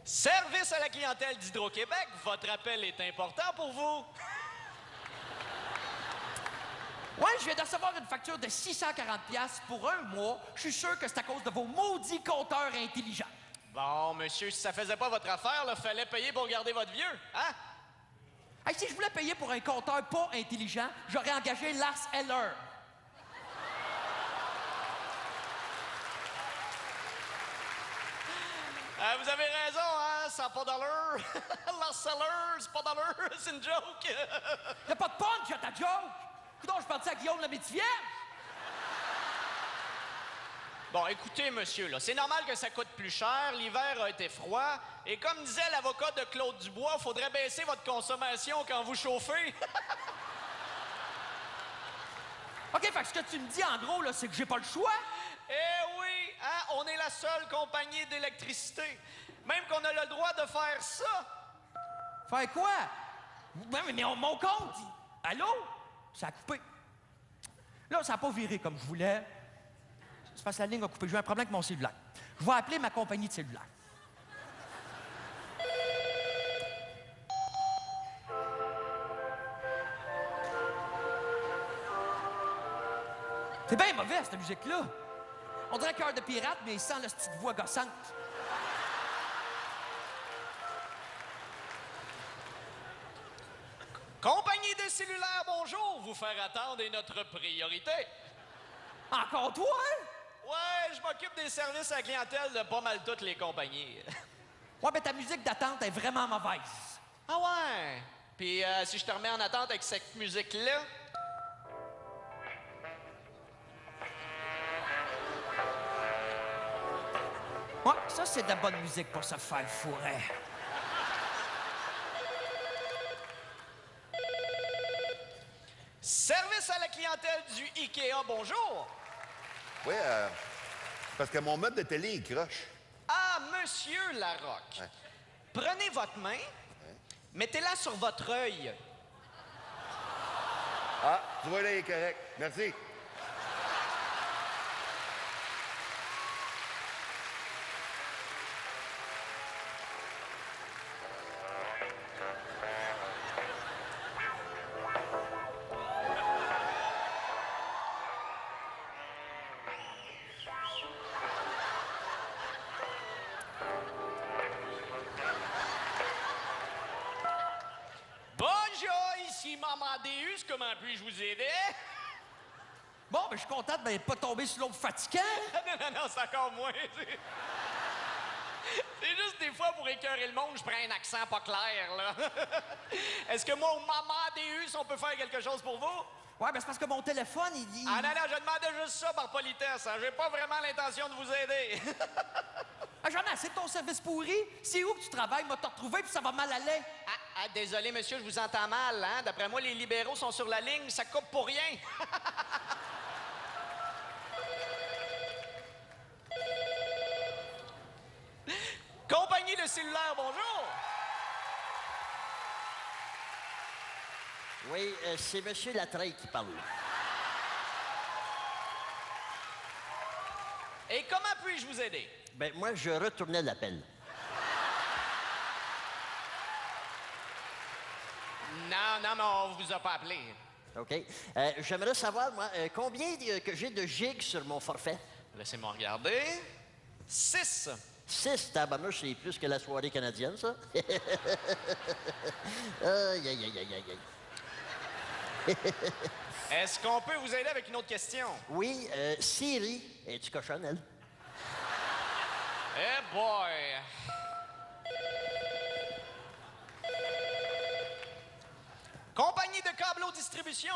Service à la clientèle d'Hydro-Québec, votre appel est important pour vous. Ouais, je viens de recevoir une facture de 640$ pour un mois. Je suis sûr que c'est à cause de vos maudits compteurs intelligents. Bon, monsieur, si ça faisait pas votre affaire, là, fallait payer pour garder votre vieux, hein? Hey, si je voulais payer pour un compteur pas intelligent, j'aurais engagé Lars Eller. Vous avez raison, hein? Ça n'a pas d'allure. Lars Eller, c'est pas d'allure, c'est une joke. Y'a pas de punch à ta joke! Coudonc, je pensais à Guillaume la Métivier. Bon, écoutez, monsieur, là, c'est normal que ça coûte plus cher. L'hiver a été froid. Et comme disait l'avocat de Claude Dubois, faudrait baisser votre consommation quand vous chauffez. OK, fait que ce que tu me dis, en gros, là, c'est que j'ai pas le choix. Eh oui, hein? On est la seule compagnie d'électricité. Même qu'on a le droit de faire ça. Faire quoi? Mais mon compte, allô? Ça a coupé. Là, ça n'a pas viré comme je voulais. C'est parce que la ligne a coupé. J'ai eu un problème avec mon cellulaire. Je vais appeler ma compagnie de cellulaire. C'est bien mauvais, cette musique-là. On dirait Cœur de pirate, mais sans la petite voix gossante. Compagnie de cellulaire, bonjour. Vous faire attendre est notre priorité. Encore toi, hein? Ouais, je m'occupe des services à la clientèle de pas mal toutes les compagnies. Ouais, mais ta musique d'attente est vraiment mauvaise. Ah ouais? Puis si je te remets en attente avec cette musique-là... Ouais, ça, c'est de la bonne musique pour se faire fourrer. Service à la clientèle du IKEA, bonjour. Oui, parce que mon meuble de télé, il croche. Ah, monsieur Larocque. Ouais. Prenez votre main, mettez-la sur votre œil. Ah, tu vois, là, il est correct. Merci. Bonjour, ici Maman Deus, comment puis-je vous aider? Bon, ben, je suis content de ne pas tomber sur l'autre fatigant. Non, c'est encore moins. C'est juste des fois, pour écœurer le monde, je prends un accent pas clair, là. Est-ce que moi, au moment des us, on peut faire quelque chose pour vous? Ouais, ben c'est parce que mon téléphone, il dit... Ah non, non, je demandais juste ça par politesse. Hein. J'ai pas vraiment l'intention de vous aider. Ah, j'en ai assez de ton service pourri. C'est où que tu travailles? M'a te retrouvé, puis ça va mal aller. Désolé, monsieur, je vous entends mal, hein? D'après moi, les libéraux sont sur la ligne, ça coupe pour rien. Compagnie de cellulaire, bonjour! Oui, c'est M. Latreille qui parle. Et comment puis-je vous aider? Ben, moi, je retournais l'appel. Non, non, mais on vous a pas appelé. OK. J'aimerais savoir, moi, combien que j'ai de gigs sur mon forfait? Laissez-moi regarder. 6. 6, tabarnouche, c'est plus que la soirée canadienne, ça. Aïe, aïe, aïe, aïe, aïe. Est-ce qu'on peut vous aider avec une autre question? Oui, Siri, es-tu cochonne, elle? Eh boy! Compagnie de câbleaux distribution.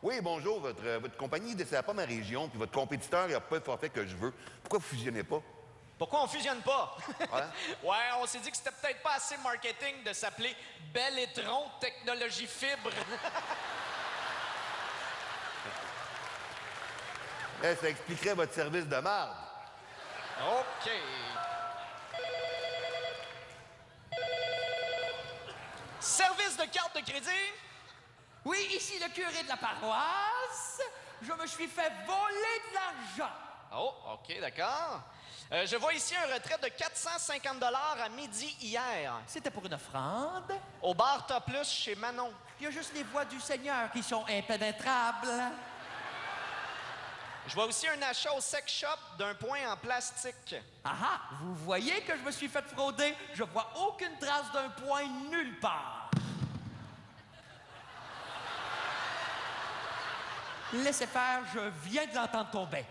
Oui, bonjour. Votre compagnie ne dessert pas ma région, puis votre compétiteur n'a pas le forfait que je veux. Pourquoi vous fusionnez pas? Pourquoi on fusionne pas? Hein? Ouais, on s'est dit que c'était peut-être pas assez marketing de s'appeler Bellétron Technologie Fibre. Ça expliquerait votre service de marde. OK. Service de carte de crédit? Oui, ici le curé de la paroisse. Je me suis fait voler de l'argent. Oh, OK, d'accord. Je vois ici un retrait de 450 à midi hier. C'était pour une offrande. Au bar Top Plus chez Manon. Il y a juste les voies du Seigneur qui sont impénétrables. Je vois aussi un achat au sex shop d'un point en plastique. Ah ah, vous voyez que je me suis fait frauder. Je vois aucune trace d'un point nulle part. Laissez faire, je viens de l'entendre tomber.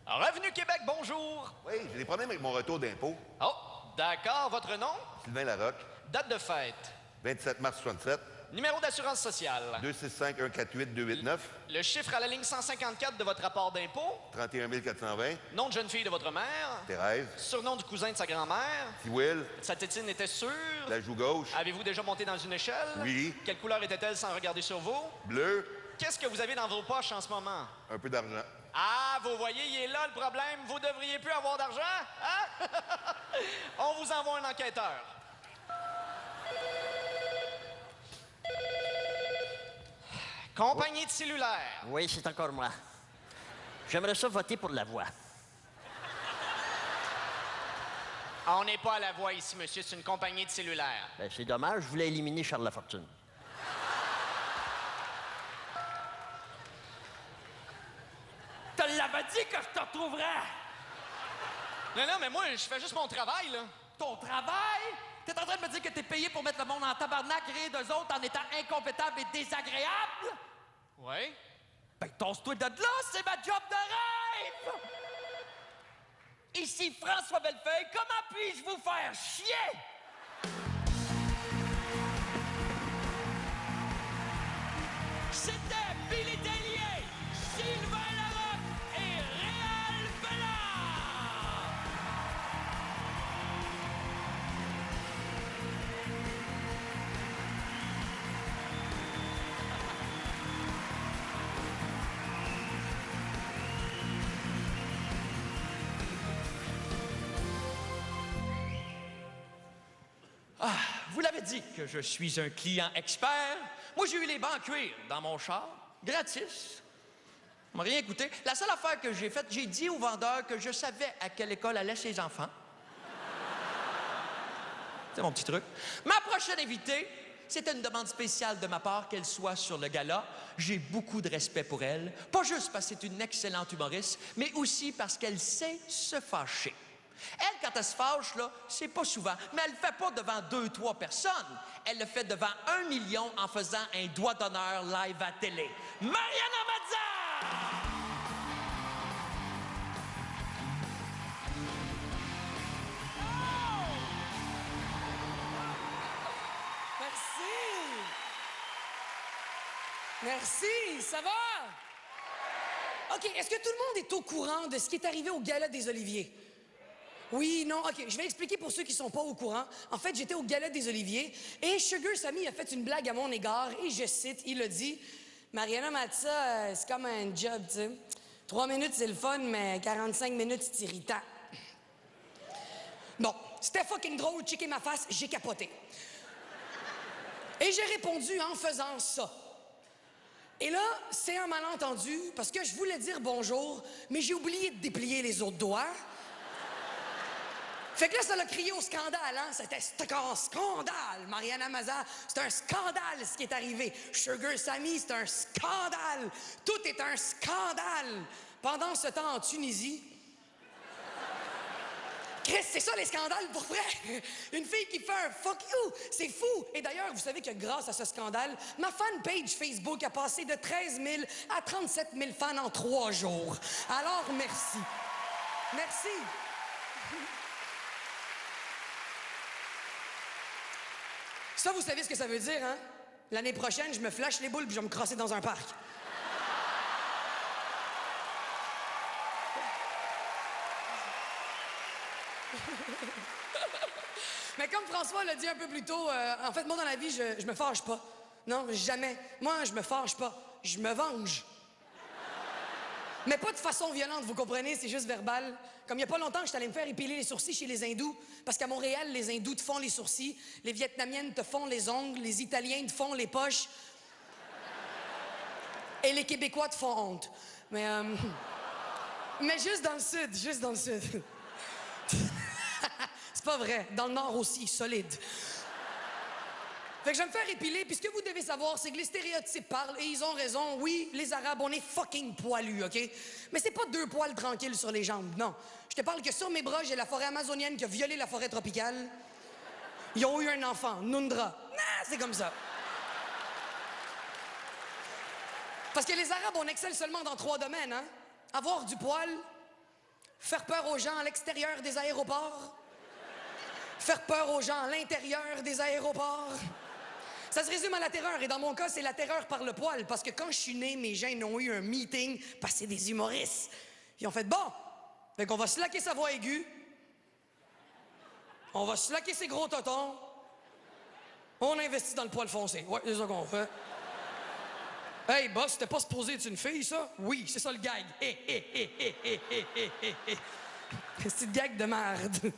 Revenu Québec, bonjour. Oui, j'ai des problèmes avec mon retour d'impôt. Oh, d'accord. Votre nom? Sylvain Larocque, Date de fête? 27 mars 67, Numéro d'assurance sociale? 265-148-289, Le chiffre à la ligne 154 de votre rapport d'impôt? 31 420, Nom de jeune fille de votre mère? Thérèse, Surnom du cousin de sa grand-mère? T. Will, Sa tétine était sûre? la joue gauche, Avez-vous déjà monté dans une échelle? Oui. Quelle couleur était-elle sans regarder sur vous? bleu, Qu'est-ce que vous avez dans vos poches en ce moment? un peu d'argent. Ah, vous voyez, il est là le problème. Vous devriez plus avoir d'argent, hein? On vous envoie un enquêteur. Compagnie de cellulaire. Oui, c'est encore moi. J'aimerais ça voter pour la voix. On n'est pas à la voix ici, monsieur. C'est une compagnie de cellulaire. Ben, c'est dommage, je voulais éliminer Charles Lafortune. Te l'avais dit que je te retrouverais! Non, non, mais moi, je fais juste mon travail, là. Ton travail? T'es en train de me dire que t'es payé pour mettre le monde en tabarnak, rire d'eux autres en étant incompétable et désagréable? Oui? Ben, tosse-toi de là, c'est ma job de rêve! Ici François Bellefeuille, comment puis-je vous faire chier? C'était Billy Tellier, Sylvain Larocque et Réal Bellard! Ah, vous l'avez dit que je suis un client expert. Moi, j'ai eu les bancs en cuir dans mon char, gratis. On m'a rien coûté. La seule affaire que j'ai faite, j'ai dit au vendeur que je savais à quelle école allaient ses enfants. C'est mon petit truc. Ma prochaine invitée, c'était une demande spéciale de ma part qu'elle soit sur le gala. J'ai beaucoup de respect pour elle, pas juste parce que c'est une excellente humoriste, mais aussi parce qu'elle sait se fâcher. Elle, quand elle se fâche, là, c'est pas souvent, mais elle le fait pas devant 2-3 personnes. Elle le fait devant 1 million en faisant un doigt d'honneur live à télé. Mariana Mazza! Merci, ça va? OK, est-ce que tout le monde est au courant de ce qui est arrivé au Gala des Oliviers? Oui, non, OK, je vais expliquer pour ceux qui sont pas au courant. En fait, j'étais au Gala des Oliviers et Sugar Sammy a fait une blague à mon égard et je cite, il a dit « Mariana Matza, c'est comme un job, tu sais. 3 minutes, c'est le fun, mais 45 minutes, c'est irritant. » Bon, c'était fucking drôle, checker ma face, j'ai capoté. Et j'ai répondu en faisant ça. Et là, c'est un malentendu, parce que je voulais dire bonjour, mais j'ai oublié de déplier les autres doigts. Fait que là, ça l'a crié au scandale, hein? C'était un scandale, Mariana Maza. C'est un scandale, ce qui est arrivé. Sugar Sammy, c'est un scandale. Tout est un scandale. Pendant ce temps, en Tunisie... Chris, c'est ça les scandales pour vrai! Une fille qui fait un fuck you! C'est fou! Et d'ailleurs, vous savez que grâce à ce scandale, ma fanpage Facebook a passé de 13 000 à 37 000 fans en 3 jours. Alors, merci. Merci. Ça, vous savez ce que ça veut dire, hein? L'année prochaine, je me flash les boules puis je vais me crosser dans un parc. Mais comme François l'a dit un peu plus tôt, en fait, moi, dans la vie, je me fâche pas. Non, jamais. Moi, je me fâche pas. Je me venge. Mais pas de façon violente, vous comprenez? C'est juste verbal. Comme il y a pas longtemps, j'étais allé me faire épiler les sourcils chez les hindous. Parce qu'à Montréal, les hindous te font les sourcils, les vietnamiennes te font les ongles, les italiens te font les poches. Et les Québécois te font honte. Mais juste dans le sud, juste dans le sud. C'est pas vrai. Dans le Nord aussi, solide. Fait que je vais me faire épiler, puis ce que vous devez savoir, c'est que les stéréotypes parlent, et ils ont raison. Oui, les Arabes, on est fucking poilus, OK? Mais c'est pas 2 poils tranquilles sur les jambes, non. Je te parle que sur mes bras, j'ai la forêt amazonienne qui a violé la forêt tropicale. Ils ont eu un enfant, Nundra. Ah, c'est comme ça. Parce que les Arabes, on excelle seulement dans 3 domaines, hein? Avoir du poil, faire peur aux gens à l'extérieur des aéroports, faire peur aux gens à l'intérieur des aéroports. Ça se résume à la terreur, et dans mon cas, c'est la terreur par le poil, parce que quand je suis né, mes gènes ont eu un meeting, parce que c'est des humoristes. Ils ont fait, bon, fait qu'on va slacker sa voix aiguë, on va slacker ses gros totons, on investit dans le poil foncé. Ouais, c'est ça qu'on fait. Hey, boss, c'était pas supposé être une fille, ça? Oui, c'est ça le gag. C'est une gag de merde.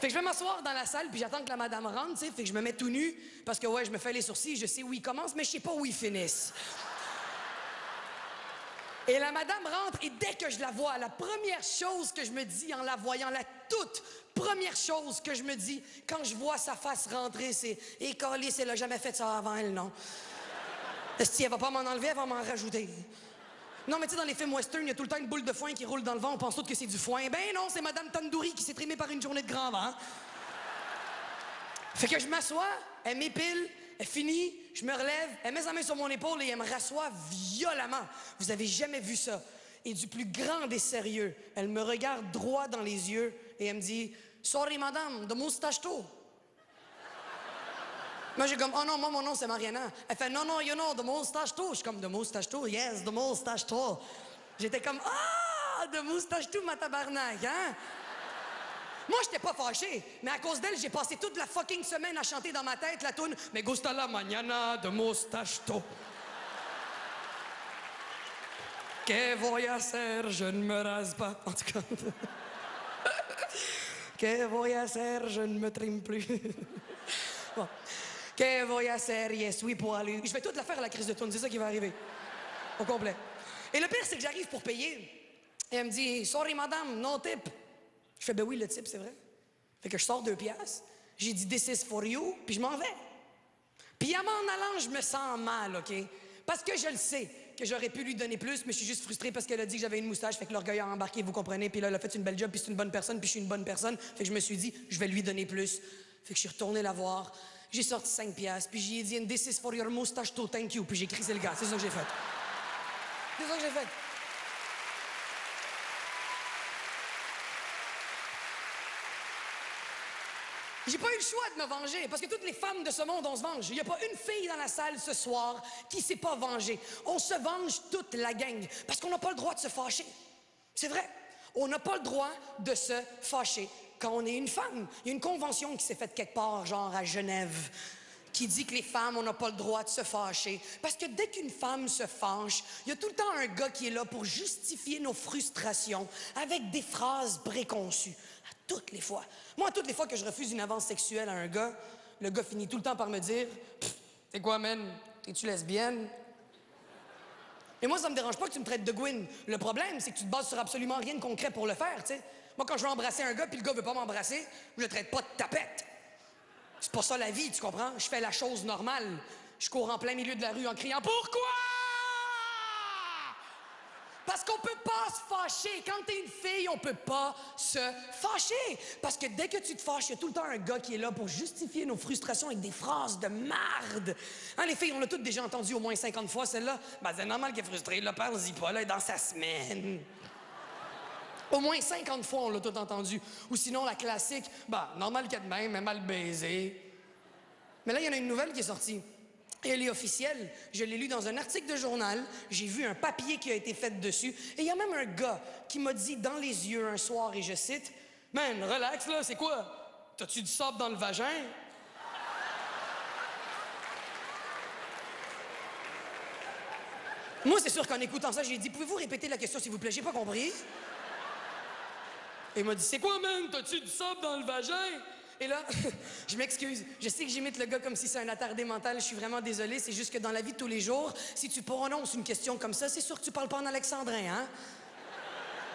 Fait que je vais m'asseoir dans la salle, puis j'attends que la madame rentre, tu sais. Fait que je me mets tout nu, parce que, ouais, je me fais les sourcils, je sais où ils commencent, mais je sais pas où ils finissent. Et la madame rentre, et dès que je la vois, la première chose que je me dis en la voyant, la toute première chose que je me dis quand je vois sa face rentrer, c'est « Et câlisse, elle a jamais fait ça avant, elle, non? Si elle va pas m'en enlever, elle va m'en rajouter. » Non, mais tu sais, dans les films western, il y a tout le temps une boule de foin qui roule dans le vent. On pense tous que c'est du foin. Ben non, c'est Madame Tandoori qui s'est trimée par une journée de grand vent. Fait que je m'assois, elle m'épile, elle finit, je me relève, elle met sa main sur mon épaule et elle me rassoit violemment. Vous avez jamais vu ça. Et du plus grand des sérieux, elle me regarde droit dans les yeux et elle me dit « Sorry, madame, de moustache tôt. » Moi, j'ai comme, oh non, moi, mon nom, c'est Mariana. Elle fait, non, non, you know, the moustache too. Je suis comme, the moustache too, yes, the moustache too. J'étais comme, ah, the moustache too, ma tabarnak, hein? Moi, j'étais pas fâché, mais à cause d'elle, j'ai passé toute la fucking semaine à chanter dans ma tête la toune Me gusta la mañana de moustache too. Que voy a hacer, je ne me rase pas. En tout cas. Que voy a hacer, je ne me trime plus. Bon. Que voy a hacer, yes, oui, poilu. Je vais toute la faire à la crise de tourne, c'est ça qui va arriver. Au complet. Et le pire, c'est que j'arrive pour payer. Et elle me dit, sorry, madame, no tip. Je fais, ben oui, le tip, c'est vrai. Fait que je sors 2 piastres. J'ai dit, this is for you, puis je m'en vais. Puis à m'en allant, je me sens mal, OK? Parce que je le sais que j'aurais pu lui donner plus, mais je suis juste frustré parce qu'elle a dit que j'avais une moustache, fait que l'orgueil a embarqué, vous comprenez? Puis là, elle a fait une belle job, puis c'est une bonne personne, puis je suis une bonne personne. Fait que je me suis dit, je vais lui donner plus. Fait que je suis retourné la voir. J'ai sorti 5 piastres, puis j'ai dit, and this is for your moustache too, thank you. Puis j'ai crisé le gars. C'est ça que j'ai fait. C'est ça que j'ai fait. J'ai pas eu le choix de me venger, parce que toutes les femmes de ce monde, on se venge. Il y a pas une fille dans la salle ce soir qui s'est pas vengée. On se venge toute la gang, parce qu'on n'a pas le droit de se fâcher. C'est vrai. On n'a pas le droit de se fâcher quand on est une femme. Il y a une convention qui s'est faite quelque part, genre à Genève, qui dit que les femmes, on n'a pas le droit de se fâcher. Parce que dès qu'une femme se fâche, il y a tout le temps un gars qui est là pour justifier nos frustrations avec des phrases préconçues. À toutes les fois. Moi, à toutes les fois que je refuse une avance sexuelle à un gars, le gars finit tout le temps par me dire « T'es quoi, man? T'es-tu lesbienne? » Et moi, ça me dérange pas que tu me traites de Gwyn. Le problème, c'est que tu te bases sur absolument rien de concret pour le faire, tu sais. Moi, quand je veux embrasser un gars puis le gars veut pas m'embrasser, je le traite pas de tapette. C'est pas ça la vie, tu comprends? Je fais la chose normale. Je cours en plein milieu de la rue en criant « Pourquoi? » Parce qu'on peut pas se fâcher. Quand t'es une fille, on peut pas se fâcher. Parce que dès que tu te fâches, il y a tout le temps un gars qui est là pour justifier nos frustrations avec des phrases de marde. Hein, les filles, on l'a toutes déjà entendu au moins 50 fois, celle-là. Ben, c'est normal qu'elle est frustrée. Là, parle-y pas, là, elle est dans sa semaine. Au moins 50 fois, on l'a tout entendu. Ou sinon, la classique, ben, normal qu'elle de même, elle mal baisée. Mais là, il y en a une nouvelle qui est sortie. Et elle est officielle. Je l'ai lu dans un article de journal. J'ai vu un papier qui a été fait dessus. Et il y a même un gars qui m'a dit dans les yeux un soir, et je cite, « Man, relax, là, c'est quoi? T'as-tu du sable dans le vagin? » Moi, c'est sûr qu'en écoutant ça, j'ai dit, « Pouvez-vous répéter la question, s'il vous plaît? J'ai pas compris. » Et il m'a dit, « C'est quoi, man? T'as-tu du sable dans le vagin? » Et là, je m'excuse. Je sais que j'imite le gars comme si c'est un attardé mental. Je suis vraiment désolé. C'est juste que dans la vie de tous les jours, si tu prononces une question comme ça, c'est sûr que tu parles pas en alexandrin, hein?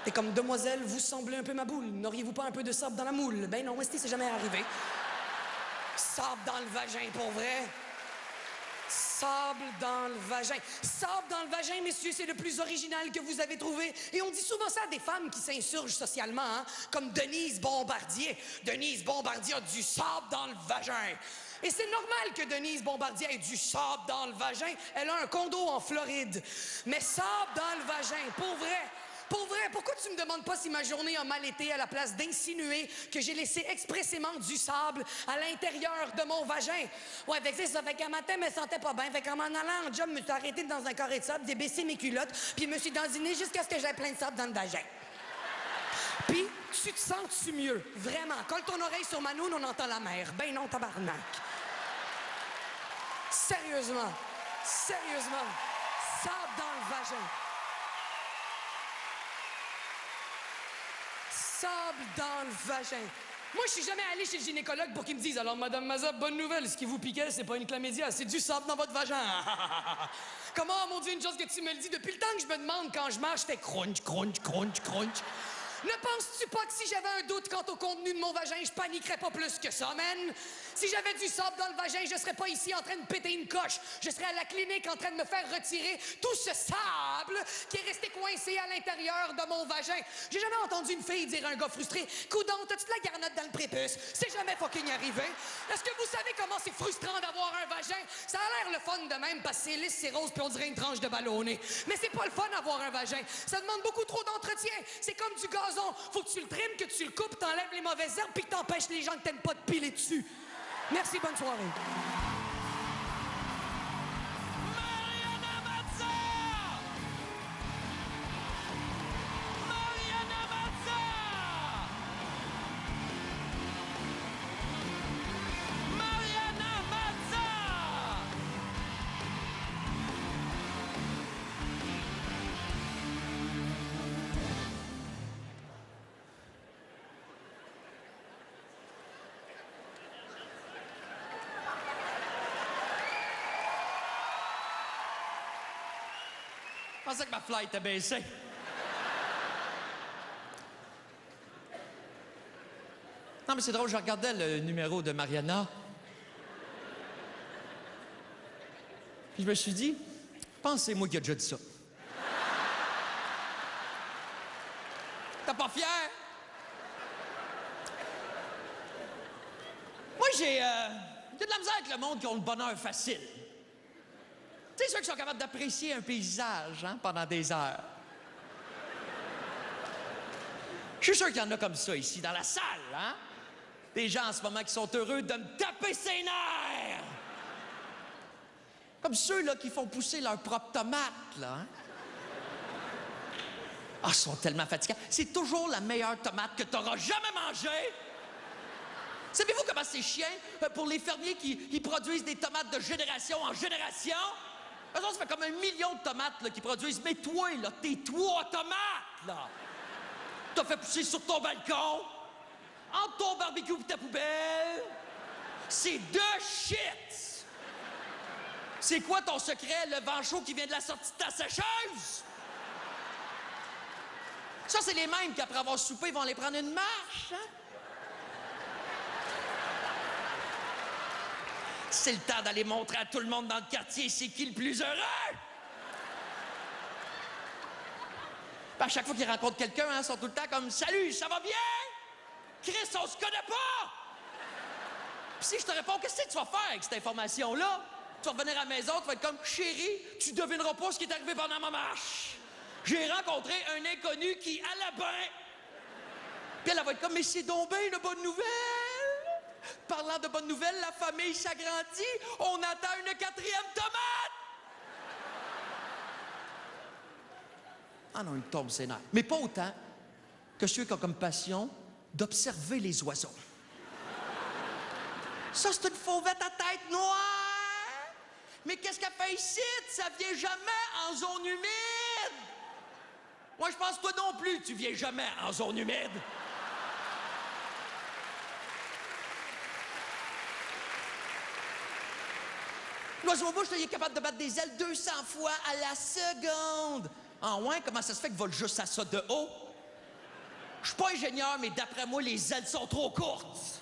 T'es comme, demoiselle, vous semblez un peu ma boule. N'auriez-vous pas un peu de sable dans la moule? Ben non, c'est jamais arrivé. Sable dans le vagin, pour vrai. Sable dans le vagin. Sable dans le vagin, messieurs, c'est le plus original que vous avez trouvé. Et on dit souvent ça à des femmes qui s'insurgent socialement, hein? Comme Denise Bombardier. Denise Bombardier a du sable dans le vagin. Et c'est normal que Denise Bombardier ait du sable dans le vagin. Elle a un condo en Floride. Mais sable dans le vagin, pour vrai. Pour vrai, pourquoi tu me demandes pas si ma journée a mal été à la place d'insinuer que j'ai laissé expressément du sable à l'intérieur de mon vagin? Ouais, fait que c'est ça. Fait qu'un matin, je me sentais pas bien. Fait qu'en m'en allant en job, je me suis arrêtée dans un carré de sable, j'ai baissé mes culottes, puis je me suis dandiné jusqu'à ce que j'aie plein de sable dans le vagin. Puis, tu te sens-tu mieux? Vraiment. Colle ton oreille sur ma noune, on entend la mer. Ben non, tabarnak. Sérieusement. Sérieusement. Sable dans le vagin. Sable dans le vagin. Moi, je suis jamais allé chez le gynécologue pour qu'il me dise « Alors, Madame Mazab, bonne nouvelle, ce qui vous piquait, c'est pas une chlamydia, c'est du sable dans votre vagin. » Comment, mon Dieu, une chose que tu me le dis, depuis le temps que je me demande quand je marche, je fais crunch, crunch, crunch, crunch. Ne penses-tu pas que si j'avais un doute quant au contenu de mon vagin, je paniquerais pas plus que ça, man? Si j'avais du sable dans le vagin, je serais pas ici en train de péter une coche. Je serais à la clinique en train de me faire retirer tout ce sable qui est resté coincé à l'intérieur de mon vagin. J'ai jamais entendu une fille dire à un gars frustré « Coudon, t'as-tu de la garnotte dans le prépuce? » C'est jamais fucking arrivé. Est-ce que vous savez comment c'est frustrant d'avoir un vagin? Ça a l'air le fun de même parce que c'est lisse, c'est rose puis on dirait une tranche de ballonné. Mais c'est pas le fun d'avoir un vagin. Ça demande beaucoup trop d'entretien. C'est comme du gazon. Faut que tu le trimes, que tu le coupes, t'enlèves les mauvaises herbes puis que t'empêches les gens que t'aimes pas de piler dessus. Merci, bonne soirée. Je pensais que ma flight était baissée. Non, mais c'est drôle, je regardais le numéro de Mariana. Puis je me suis dit, pensez-moi qui a déjà dit ça. T'es pas fier? Moi, j'ai de la misère avec le monde qui ont le bonheur facile. Tu sais, ceux qui sont capables d'apprécier un paysage, hein, pendant des heures. Je suis sûr qu'il y en a comme ça ici, dans la salle, hein? des gens en ce moment qui sont heureux de me taper ses nerfs. Comme ceux là qui font pousser leurs propres tomates, là. Hein? Ah, ils sont tellement fatigants. C'est toujours la meilleure tomate que tu n'auras jamais mangée. Savez-vous comment c'est chiant pour les fermiers qui produisent des tomates de génération en génération? Eux autres, ça fait comme 1 million de tomates là, qu'ils produisent. Mais toi, là, tes 3 tomates, là, t'as fait pousser sur ton balcon, entre ton barbecue et ta poubelle. C'est de shit! C'est quoi ton secret, le vent chaud qui vient de la sortie de ta sécheuse? Ça, c'est les mêmes qu'après avoir soupé, vont aller prendre une marche, hein? C'est le temps d'aller montrer à tout le monde dans le quartier c'est qui le plus heureux! Puis à chaque fois qu'ils rencontrent quelqu'un, hein, ils sont tout le temps comme « Salut, ça va bien? Chris, on se connaît pas! » Puis si je te réponds, qu'est-ce que tu vas faire avec cette information-là? Tu vas revenir à la maison, tu vas être comme « Chérie, tu devineras pas ce qui est arrivé pendant ma marche. J'ai rencontré un inconnu qui allait bien. » Puis elle va être comme « Mais c'est donc bien une bonne nouvelle! » Parlant de bonnes nouvelles, la famille s'agrandit. On attend une 4e tomate! Ah non, il tombe ses nerfs. Mais pas autant que ceux qui ont comme passion d'observer les oiseaux. Ça, c'est une fauvette à tête noire! Mais qu'est-ce qu'elle fait ici? Ça vient jamais en zone humide! Moi, je pense que toi non plus, tu viens jamais en zone humide. L'oiseau mouche, il est capable de battre des ailes 200 fois à la seconde. Ah ouais? Comment ça se fait qu'il vole juste à ça de haut? Je suis pas ingénieur, mais d'après moi, les ailes sont trop courtes.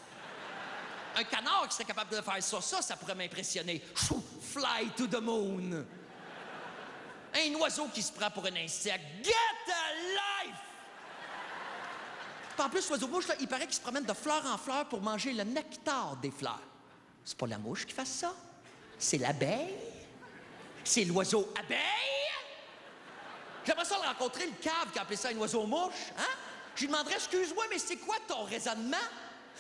Un canard qui serait capable de faire ça pourrait m'impressionner. Fly to the moon. Un oiseau qui se prend pour un insecte. Get a life! En plus, l'oiseau mouche, là, il paraît qu'il se promène de fleur en fleur pour manger le nectar des fleurs. C'est pas la mouche qui fait ça. C'est l'abeille? C'est l'oiseau abeille? J'aimerais ça le rencontrer, le cave qui a appelé ça un oiseau-mouche, hein? Je lui demanderais, excuse-moi, mais c'est quoi ton raisonnement?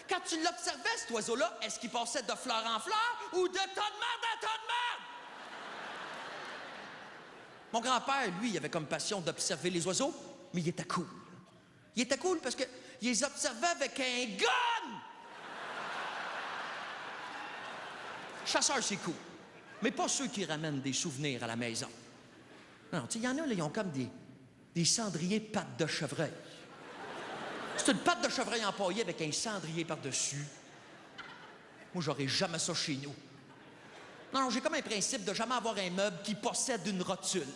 Quand tu l'observais, cet oiseau-là, est-ce qu'il passait de fleur en fleur ou de tas de merde à tas de merde? Mon grand-père, lui, il avait comme passion d'observer les oiseaux, mais il était cool. Il était cool parce qu'il les observait avec un gun! Chasseur, c'est cool. Mais pas ceux qui ramènent des souvenirs à la maison. Non, tu sais, il y en a, là, ils ont comme des cendriers pattes de chevreuil. C'est une patte de chevreuil empaillée avec un cendrier par-dessus. Moi, j'aurais jamais ça chez nous. Non, j'ai comme un principe de jamais avoir un meuble qui possède une rotule.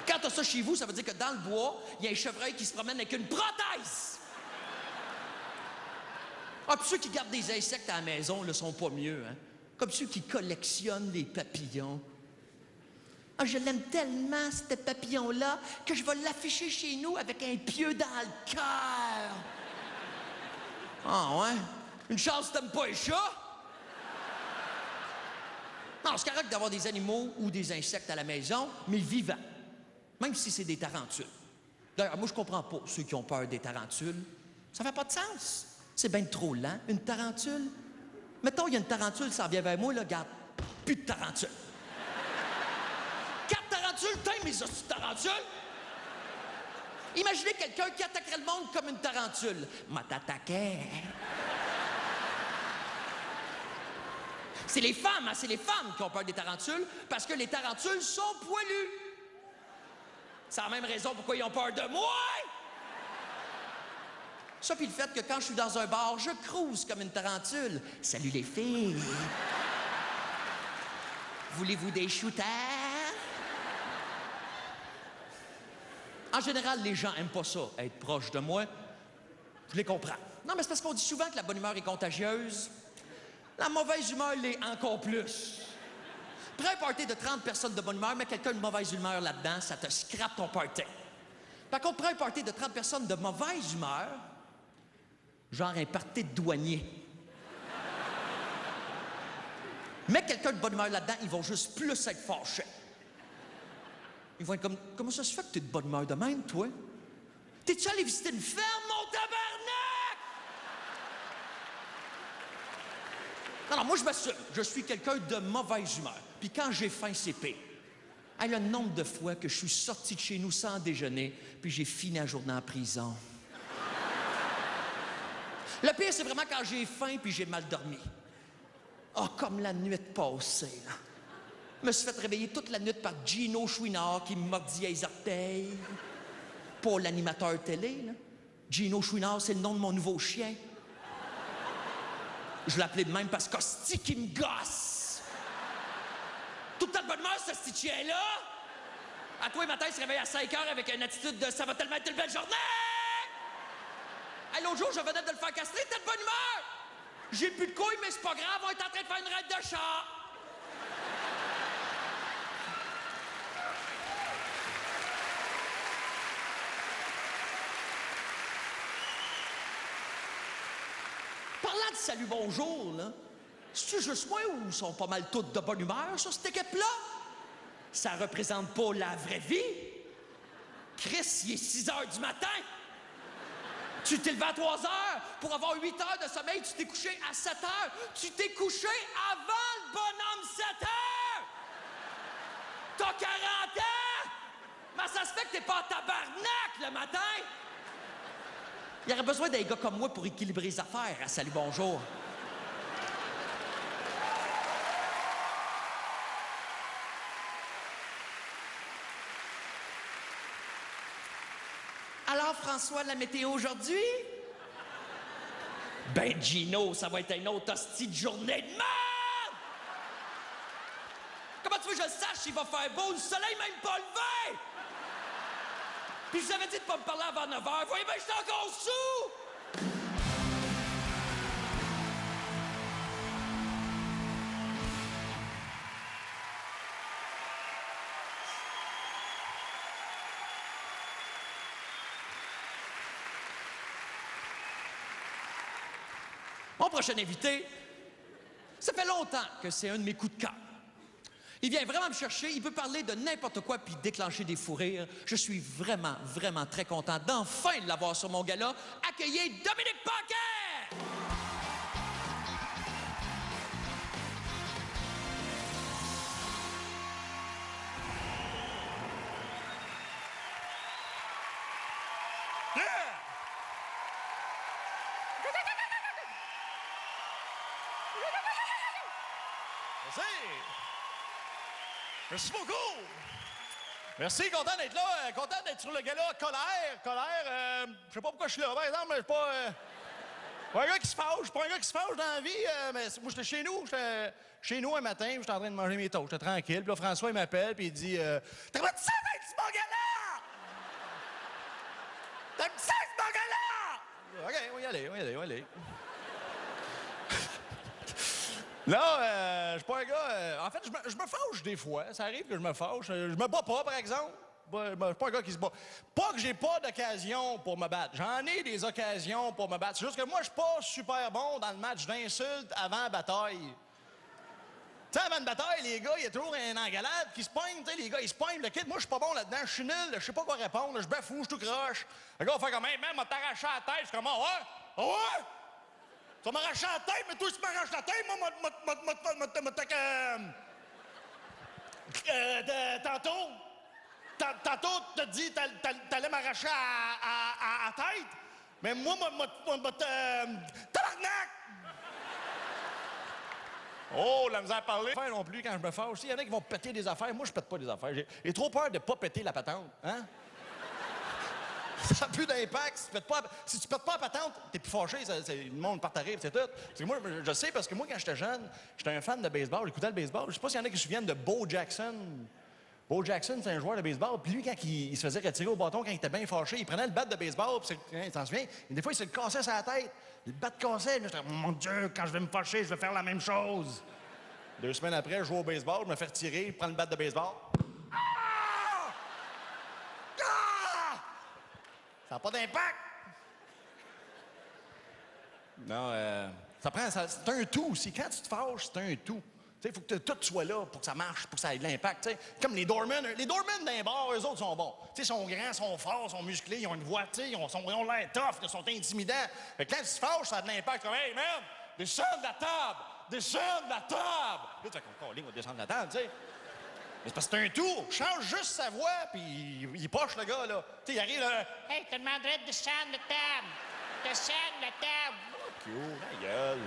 Quand t'as ça chez vous, ça veut dire que dans le bois, il y a un chevreuil qui se promène avec une prothèse. Ah, puis ceux qui gardent des insectes à la maison, ne sont pas mieux, hein? Comme ceux qui collectionnent les papillons. Ah, je l'aime tellement, ce papillon-là, que je vais l'afficher chez nous avec un pieu dans le cœur. Ah, ouais? Une chance que t'aimes pas les chats? Non, c'est correct d'avoir des animaux ou des insectes à la maison, mais vivants. Même si c'est des tarentules. D'ailleurs, moi, je comprends pas ceux qui ont peur des tarentules. Ça fait pas de sens. C'est bien trop lent, une tarentule. Mettons, il y a une tarentule, ça revient vers moi, là, regarde, plus de tarentule. 4 tarentules, t'as mes hosties de tarentules. Imaginez quelqu'un qui attaquerait le monde comme une tarentule. Moi, t'attaquais. C'est les femmes, hein, c'est les femmes qui ont peur des tarentules, parce que les tarentules sont poilues. C'est la même raison pourquoi ils ont peur de moi. Ça, puis le fait que quand je suis dans un bar, je crouse comme une tarentule. Salut les filles! Voulez-vous des shooters? En général, les gens aiment pas ça, être proche de moi. Je les comprends. Non, mais c'est parce qu'on dit souvent que la bonne humeur est contagieuse. La mauvaise humeur l'est encore plus. Prends un party de 30 personnes de bonne humeur, mets quelqu'un de mauvaise humeur là-dedans, ça te scrape ton party. Par contre, prends un party de 30 personnes de mauvaise humeur, genre un party de douanier. Mets quelqu'un de bonne humeur là-dedans, ils vont juste plus être fâchés. Ils vont être comme, comment ça se fait que t'es de bonne humeur de même, toi? T'es-tu allé visiter une ferme, mon tabarnak? moi, je m'assume. Je suis quelqu'un de mauvaise humeur. Puis quand j'ai faim, c'est pire. Hey, le nombre de fois que je suis sorti de chez nous sans déjeuner, puis j'ai fini la journée en prison. Le pire, c'est vraiment quand j'ai faim puis j'ai mal dormi. Ah, comme la nuit passée, là. Je me suis fait réveiller toute la nuit par Gino Chouinard qui me mordit les orteils. Pas l'animateur télé, là. Gino Chouinard, c'est le nom de mon nouveau chien. Je l'appelais de même parce qu'hostie qui me gosse. Tout le temps de bonne humeur, ce petit chien-là. À toi, matin, il se réveille à 5 heures avec une attitude de « ça va tellement être une belle journée ». Hey, l'autre jour, je venais de le faire castrer, t'es de bonne humeur! J'ai plus de couilles, mais c'est pas grave, on est en train de faire une raide de chat! Parlant de salut bonjour, là, c'est-tu juste moi ou sont pas mal toutes de bonne humeur sur cette équipe-là? Ça représente pas la vraie vie? Chris, il est 6 heures du matin! Tu t'es levé à 3 heures. Pour avoir 8 heures de sommeil, tu t'es couché à 7 heures. Tu t'es couché avant le bonhomme 7 heures. T'as 40 ans. Mais ça se fait que t'es pas en tabarnak le matin. Il y aurait besoin d'un gars comme moi pour équilibrer les affaires à Salut Bonjour. Alors, François, la météo aujourd'hui? Ben, Gino, ça va être une autre hostie de journée de merde! Comment tu veux que je le sache s'il va faire beau? Le soleil même pas levé! Puis je vous avais dit de pas me parler avant 9 h. Voyez bien, je suis encore sous! Mon prochain invité, ça fait longtemps que c'est un de mes coups de cœur. Il vient vraiment me chercher, il peut parler de n'importe quoi puis déclencher des fous rires. Je suis vraiment, vraiment très content d'enfin l'avoir sur mon gala. Accueillez Dominique Paquet! Merci beaucoup! Merci, content d'être là, content d'être sur le gala Colère. Je sais pas pourquoi je suis là, par exemple, mais je suis pas un gars qui se fâche, je suis pas un gars qui se fâche dans la vie, mais moi, j'étais chez nous un matin, j'étais en train de manger mes toasts, j'étais tranquille, puis là, François, il m'appelle, puis il dit T'as pas dit ça d'être sur mon gala? T'as dit ça, c'est mon gala? OK, on va y aller. Là, je suis pas un gars... en fait, je me fâche des fois. Ça arrive que je me fâche. Je me bats pas, par exemple. Je suis pas un gars qui se bat. Pas que j'ai pas d'occasion pour me battre. J'en ai des occasions pour me battre. C'est juste que moi, je suis pas super bon dans le match d'insultes avant la bataille. Tu sais, avant une bataille, les gars, il y a toujours une engalade qui se pogne. Tu sais, les gars, ils se pognent. Le kid, moi, je suis pas bon là-dedans. Je suis nul. Je sais pas quoi répondre. Je bafoue, je tout croche. Le gars va faire comme, hey, man, m'a t'arraché la tête. Je suis comme, ah ouais? Ah ouais? Tu vas m'arracher la tête, mais toi, si tu m'arraches la tête, moi, tantôt, t'as dit t'allais m'arracher à la tête, mais moi, tabarnak! Oh, la misère à parler. Non plus quand je me fâche. Il y en a qui vont péter des affaires. Moi, je pète pas des affaires. J'ai trop peur de pas péter la patente, hein? Ça n'a plus d'impact. Si tu pètes pas la patente, t'es plus fâché, le monde part t'arrive, c'est tout. Parce que moi, je sais, parce que moi, quand j'étais jeune, j'étais un fan de baseball, j'écoutais le baseball. Je sais pas s'il y en a qui se souviennent de Bo Jackson. Bo Jackson, c'est un joueur de baseball. Puis lui, quand il se faisait retirer au bâton, quand il était bien fâché, il prenait le bat de baseball, puis tu t'en souviens? Des fois, il se le cassait sur la tête. Le bat cassait. J'étais, mon Dieu, quand je vais me fâcher, je vais faire la même chose. 2 semaines après, je joue au baseball, je me fais retirer, je prends le bat de baseball. Ça n'a pas d'impact. Non, c'est un tout aussi. Quand tu te fâches, c'est un tout. Il faut que tout soit là pour que ça marche, pour que ça ait de l'impact. T'sais. Comme les doormen. Les doormen d'un bar, eux autres sont bons. Ils sont grands, sont forts, sont musclés, ils ont une voix, ils ont l'air tough, ils sont intimidants. Fait que quand tu te fâches, ça a de l'impact. Comme, hey, man, descends de la table. Descends de la table! Là, tu fais comme, on va descendre de la table, tu sais. Mais c'est parce que c'est un tour. Change juste sa voix, puis il poche, le gars, là. Tu sais, il arrive, là. Hey, je te demanderais de descendre la table. Descendre la table. Fuck you, ma gueule.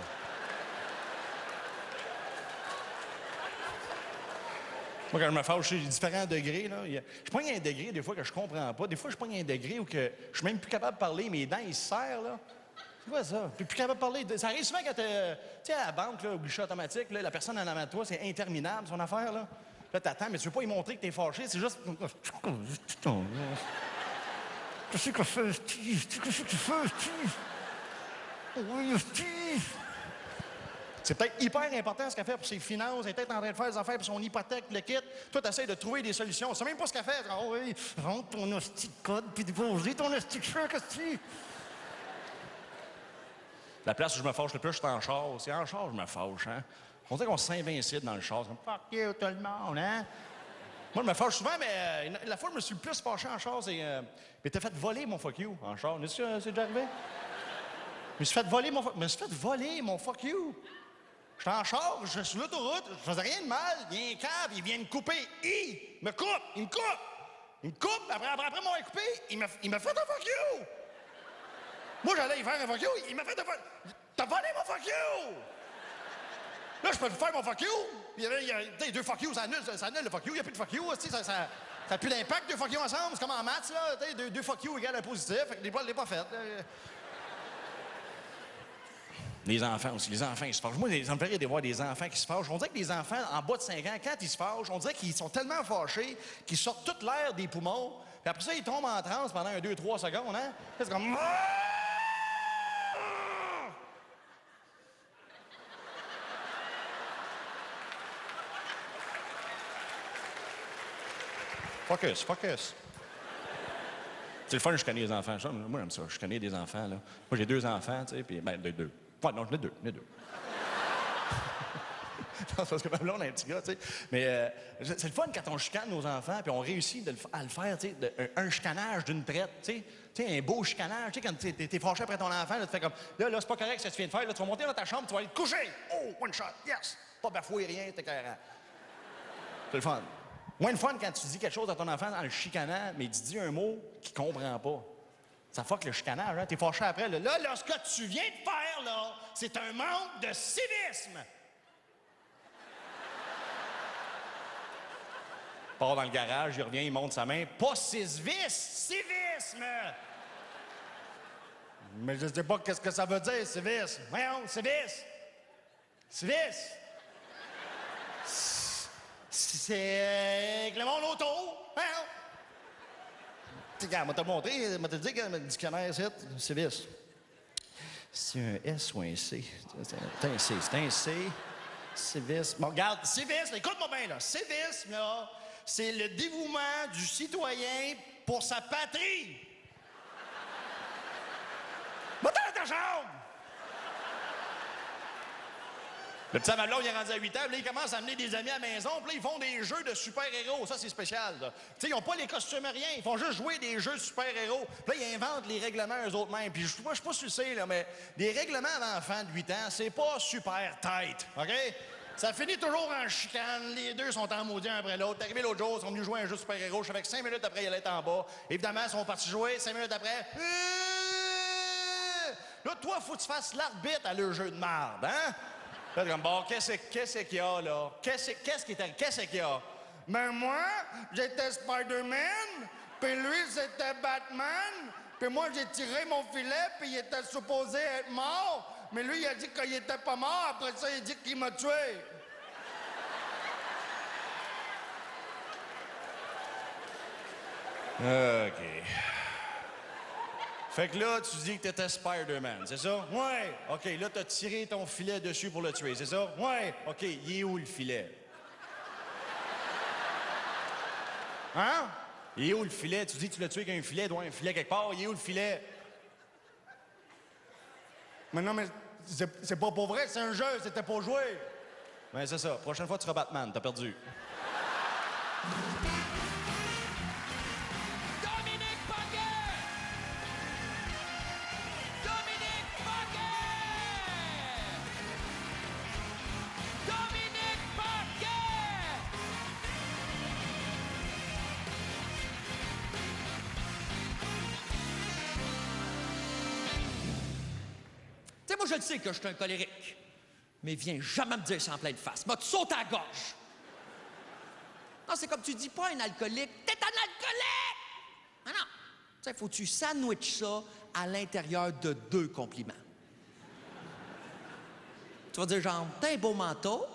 Moi, quand je me fâche, j'ai différents degrés, là. Je pogne un degré, des fois, que je comprends pas. Des fois, je pogne un degré où que je suis même plus capable de parler, mes dents, ils se serrent, là. C'est quoi ça? Puis plus capable de parler. Ça arrive souvent quand t'es, tu sais, à la banque, là, au guichet automatique, là, la personne en avant de toi, c'est interminable, son affaire, là. Là, t'attends, mais tu veux pas lui montrer que t'es fâché, c'est juste... Qu'est-ce que fais, Steve? Qu'est-ce que tu fais, Steve? Oui, Steve! C'est peut-être hyper important ce qu'elle fait pour ses finances. Elle est peut-être en train de faire des affaires pour son hypothèque, le kit. Toi, t'essayes de trouver des solutions. C'est même pas ce qu'elle fait. Oh oui, rentre ton hostie de code, puis déposer ton hostie de chèque, hostie. La place où je me fâche le plus, je suis en char. C'est en char que je me fâche, hein? On dirait qu'on se sent invincible dans le char. C'est comme, fuck you, tout le monde, hein? Moi, je me fâche souvent, mais la fois où je me suis le plus fâché en char, c'est... mais t'as fait voler mon fuck you en char. Est-ce que c'est déjà arrivé? Je me suis fait voler mon fuck you. J'étais en char, je suis sur l'autoroute, je faisais rien de mal. Il y a un câble, il vient me couper. Il me coupe! Il me coupe! Après m'avoir coupé, il m'a fait un fuck you! Moi, j'allais y faire un fuck you, il m'a fait un fuck you! T'as volé mon fuck you! Là, je peux faire mon fuck you. Il y a deux fuck you, ça annule le fuck you. Il n'y a plus de fuck you. Ça n'a plus d'impact, deux fuck you ensemble. C'est comme en maths, là. Deux fuck you égale un positif. Fait que les balles, je l'ai pas fait. Les enfants aussi. Les enfants, ils se fâchent. Moi, ça me fait rire de voir des enfants qui se fâchent. On dirait que les enfants, en bas de 5 ans, quand ils se fâchent, on dirait qu'ils sont tellement fâchés qu'ils sortent toute l'air des poumons. Puis après ça, ils tombent en transe pendant 2-3 secondes, hein. C'est comme... Focus. C'est le fun, je connais les enfants. Moi, j'aime ça. Je connais des enfants, là. Moi, j'ai 2 enfants, tu sais, puis... Ben, 2. Ouais, non, j'en ai 2. Non, c'est parce que ma blonde a un petit gars, tu sais. Mais c'est le fun quand on chicane nos enfants, puis on réussit à le faire, tu sais, un chicanage d'une traite, tu sais, un beau chicanage. Tu sais, quand t'es fâché après ton enfant, là, tu fais comme, là, c'est pas correct ce que tu viens de faire, là, tu vas monter dans ta chambre, tu vas aller te coucher. Oh, one shot, yes! Pas bafouer rien, t'es carré. C'est le fun. Moins de fun quand tu dis quelque chose à ton enfant en le chicanant, mais tu dis un mot qu'il comprend pas. Ça fuck le chicanage, hein? T'es fâché après, là. Là, ce que tu viens de faire, là, c'est un manque de civisme! Il part dans le garage, il revient, il monte sa main. Pas civisme! Mais je sais pas qu'est-ce que ça veut dire, civisme. Voyons, civisme! C'est que le monde autour. Voyons! Regarde, moi, t'as montré, moi, t'as dit que le dictionnaire, c'est civisme. C'est un S ou un C? C'est un C. Civisme. Bon, regarde, civisme, écoute-moi bien, là. Civisme, là, c'est le dévouement du citoyen pour sa patrie. Va-t'en dans ta chambre! Le petit Amalon, il est rendu à 8 ans, puis là, il commence à amener des amis à la maison, puis là, ils font des jeux de super-héros. Ça, c'est spécial, là. Tu sais, ils n'ont pas les costumes rien, ils font juste jouer des jeux de super-héros. Puis là, ils inventent les règlements eux-autres-mêmes. Puis je suis pas sûr, là, mais des règlements d'enfants de 8 ans, c'est pas super tight, OK? Ça finit toujours en chicane. Les deux sont en maudit un après l'autre. T'es arrivé l'autre jour, ils sont venus jouer à un jeu de super-héros. Je savais que 5 minutes après, il allait être en bas. Évidemment, ils sont partis jouer. 5 minutes après... Là, toi, faut que tu fasses l'arbitre à leur jeu de marde, hein? Là, t'es comme, bon, qu'est-ce qu'il y a, là? Qu'est-ce qu'il y a? Ben, moi, j'étais Spider-Man, puis lui, c'était Batman, puis moi, j'ai tiré mon filet, puis il était supposé être mort, mais lui, il a dit qu'il était pas mort, après ça, il dit qu'il m'a tué. OK. Fait que là, tu dis que t'étais Spider-Man, c'est ça? Ouais. OK, là, t'as tiré ton filet dessus pour le tuer, c'est ça? Ouais. OK, il est où le filet? Hein? Il est où le filet? Tu dis que tu l'as tué avec un filet, il doit y avoir un filet quelque part. Il est où le filet? Mais non, mais c'est pas pour vrai, c'est un jeu, c'était pour jouer. Ouais, c'est ça. Prochaine fois, tu seras Batman, t'as perdu. je le sais que je suis un colérique. Mais viens jamais me dire ça en pleine face. M'a tu sauté à la gorge. Non, c'est comme tu dis pas un alcoolique. T'es un alcoolique! Ah non. Tu sais, faut que tu sandwiches ça à l'intérieur de 2 compliments. Tu vas dire genre, t'as un beau manteau.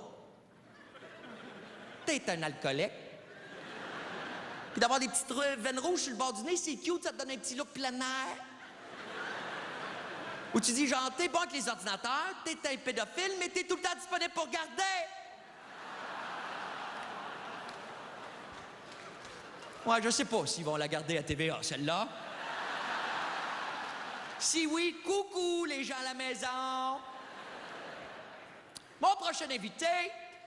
T'es un alcoolique. Puis d'avoir des petites veines rouges sur le bord du nez, c'est cute, ça te donne un petit look plein air. Ou tu dis genre, t'es bon avec les ordinateurs, t'es un pédophile, mais t'es tout le temps disponible pour regarder. Ouais, je sais pas s'ils vont la garder à TVA, celle-là. Si oui, coucou les gens à la maison. Mon prochain invité,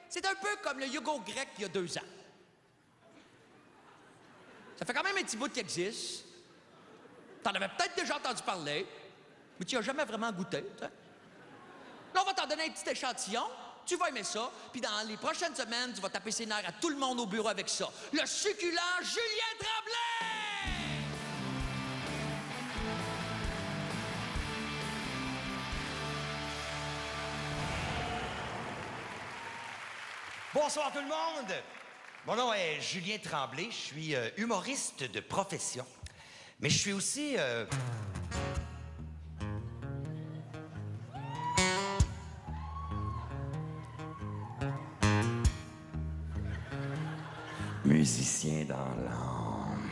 c'est un peu comme le yogourt grec il y a 2 ans. Ça fait quand même un petit bout qu'il existe. T'en avais peut-être déjà entendu parler, mais tu n'y as jamais vraiment goûté, tu sais. Là, on va t'en donner un petit échantillon. Tu vas aimer ça, puis dans les prochaines semaines, tu vas taper ses nerfs à tout le monde au bureau avec ça. Le succulent Julien Tremblay! Bonsoir tout le monde! Mon nom est Julien Tremblay, je suis humoriste de profession. Mais je suis aussi... musicien dans l'âme.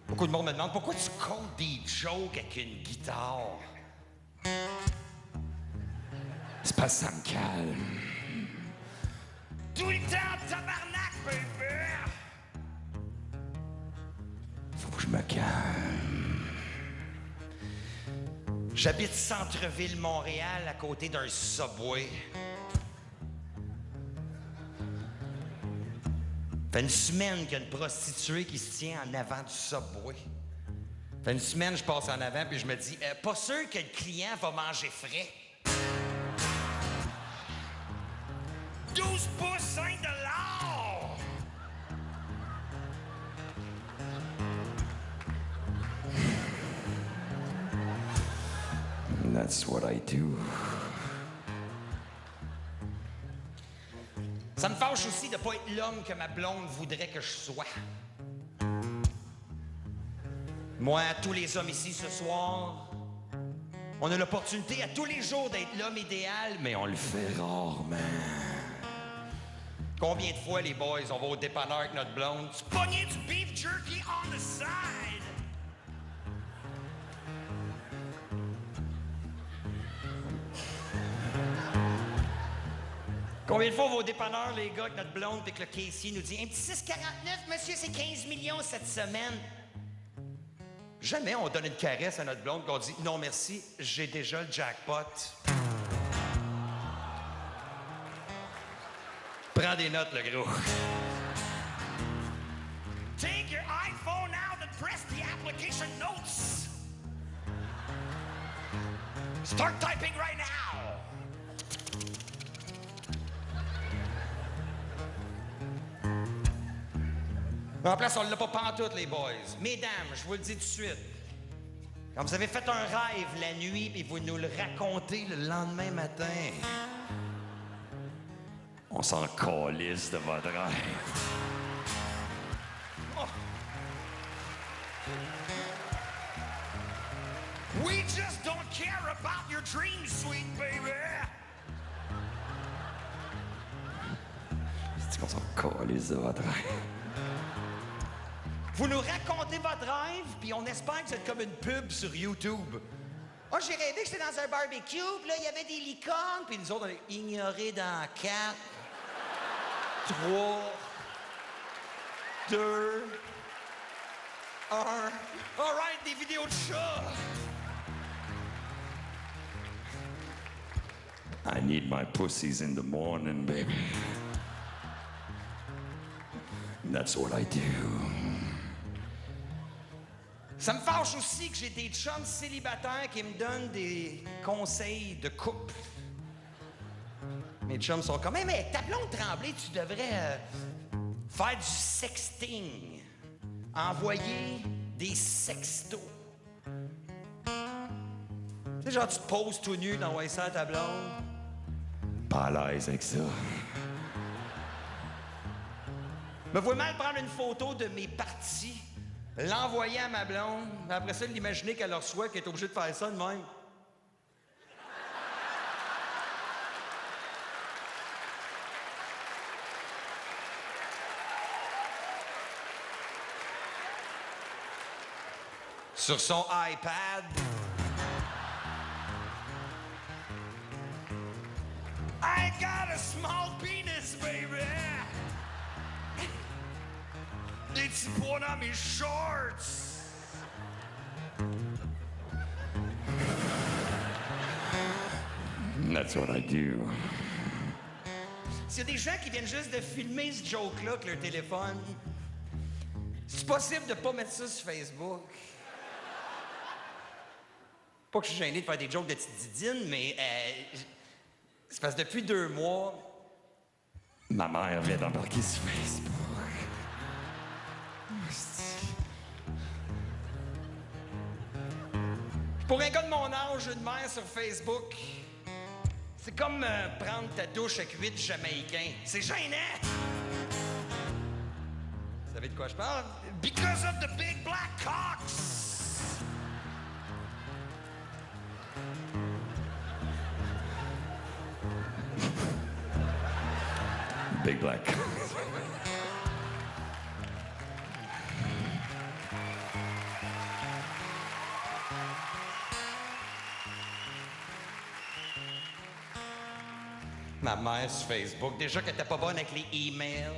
Beaucoup de monde me demande pourquoi tu comptes des jokes avec une guitare. C'est parce que ça me calme. Tout le temps, tabarnak, baby! Faut que je me calme. J'habite centre-ville Montréal, à côté d'un Subway. Fait une semaine qu'il y a une prostituée qui se tient en avant du Subway. Fait une semaine, je passe en avant, puis je me dis, pas sûr que le client va manger frais. 12 pouces, 5 $! That's what I do. Ça me fâche aussi de pas être l'homme que ma blonde voudrait que je sois. Moi, tous les hommes ici ce soir, on a l'opportunité à tous les jours d'être l'homme idéal, mais on le fait rarement. Combien de fois, les boys, on va au dépanneur avec notre blonde, tu pognais du beef jerky on the side? Combien de fois on va au dépanneur, les gars, avec notre blonde, puis que le caissier nous dit « Un petit 6,49, monsieur, c'est 15 millions cette semaine. » Jamais on donne une caresse à notre blonde qu'on dit « Non, merci, j'ai déjà le jackpot. » Prends des notes, le gros. Take your iPhone out and press the application notes. Start typing right now. En place, on l'a pas pantoute, les boys. Mesdames, je vous le dis tout de suite. Quand vous avez fait un rêve la nuit et vous nous le racontez le lendemain matin, on s'en calisse de votre rêve. Oh. We just don't care about your dreams, sweet baby. C'est qu'on s'en calisse de votre rêve. Vous nous racontez votre rêve, puis on espère que c'est comme une pub sur YouTube. Ah, j'ai rêvé que j'étais dans un barbecue, puis là, il y avait des licornes, puis nous autres, on est ignorés dans 4, 3, 2, 1. All right, des vidéos de chats. I need my pussies in the morning, baby. That's what I do. Ça me fâche aussi que j'ai des chums célibataires qui me donnent des conseils de couple. Mes chums sont comme, mais ta blonde Tremblay, tu devrais faire du sexting. Envoyer des sextos. Tu sais, genre, tu te poses tout nu dans ça à ta blonde. Pas à l'aise avec ça. Me vois mal prendre une photo de mes parties, l'envoyer à ma blonde, mais après ça, l'imaginer qu'elle leur reçoit, qu'elle est obligée de faire ça de même. Sur son iPad. I got a small penis, baby. It's put on mes shorts. That's what I do. S'il y a des gens qui viennent juste de filmer ce joke-là avec leur téléphone, c'est possible de pas mettre ça sur Facebook. Pas que je suis gêné de faire des jokes de petite didine, mais c'est parce que depuis 2 mois, Ma mère vient d'embarquer sur Facebook. pour un gars de mon âge, une mère sur Facebook, c'est comme prendre ta douche avec 8 Jamaïcains. C'est gênant! Vous savez de quoi je parle? Because of the big black cocks! Big black. Ma mère sur Facebook, déjà qu'elle était pas bonne avec les emails.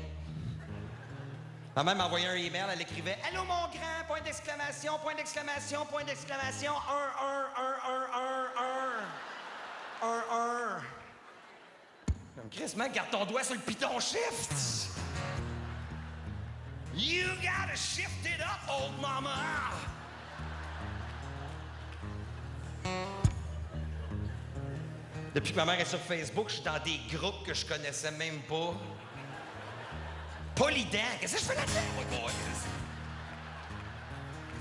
Ma mère m'envoyait un email, elle écrivait « Allô, mon grand, point d'exclamation, point d'exclamation, point d'exclamation, un. » Comme crissement, garde ton doigt sur le piton shift. You gotta shift it up, old mama. Depuis que ma mère est sur Facebook, je suis dans des groupes que je connaissais même pas. Polydent, qu'est-ce que je fais là-dedans, moi, boys?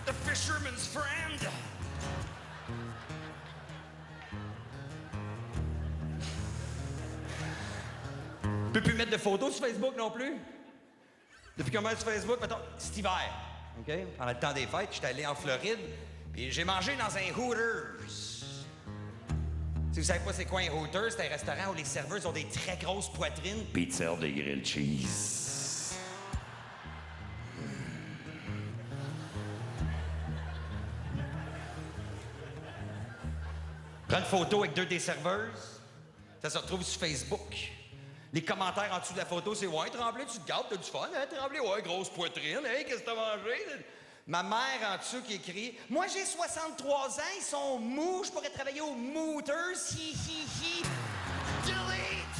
The Fisherman's Friend. Je peux plus mettre de photos sur Facebook non plus. Depuis qu'on met sur Facebook, mettons, c'est hiver, OK? Pendant le temps des fêtes, j'étais allé en Floride, puis j'ai mangé dans un Hooters. Si vous savez pas c'est quoi un Hooters, c'est un restaurant où les serveuses ont des très grosses poitrines. Pizza de grilled cheese. Prends une photo avec 2 des serveuses, ça se retrouve sur Facebook. Les commentaires en dessous de la photo, c'est « Ouais, Tremblay, tu te gardes, t'as du fun, hein, Tremblay? Ouais, grosse poitrine, hey, qu'est-ce que t'as mangé? » Ma mère en dessous qui écrit « Moi, j'ai 63 ans, ils sont mous, je pourrais travailler au Mooters, hi, hi, hi. Delete!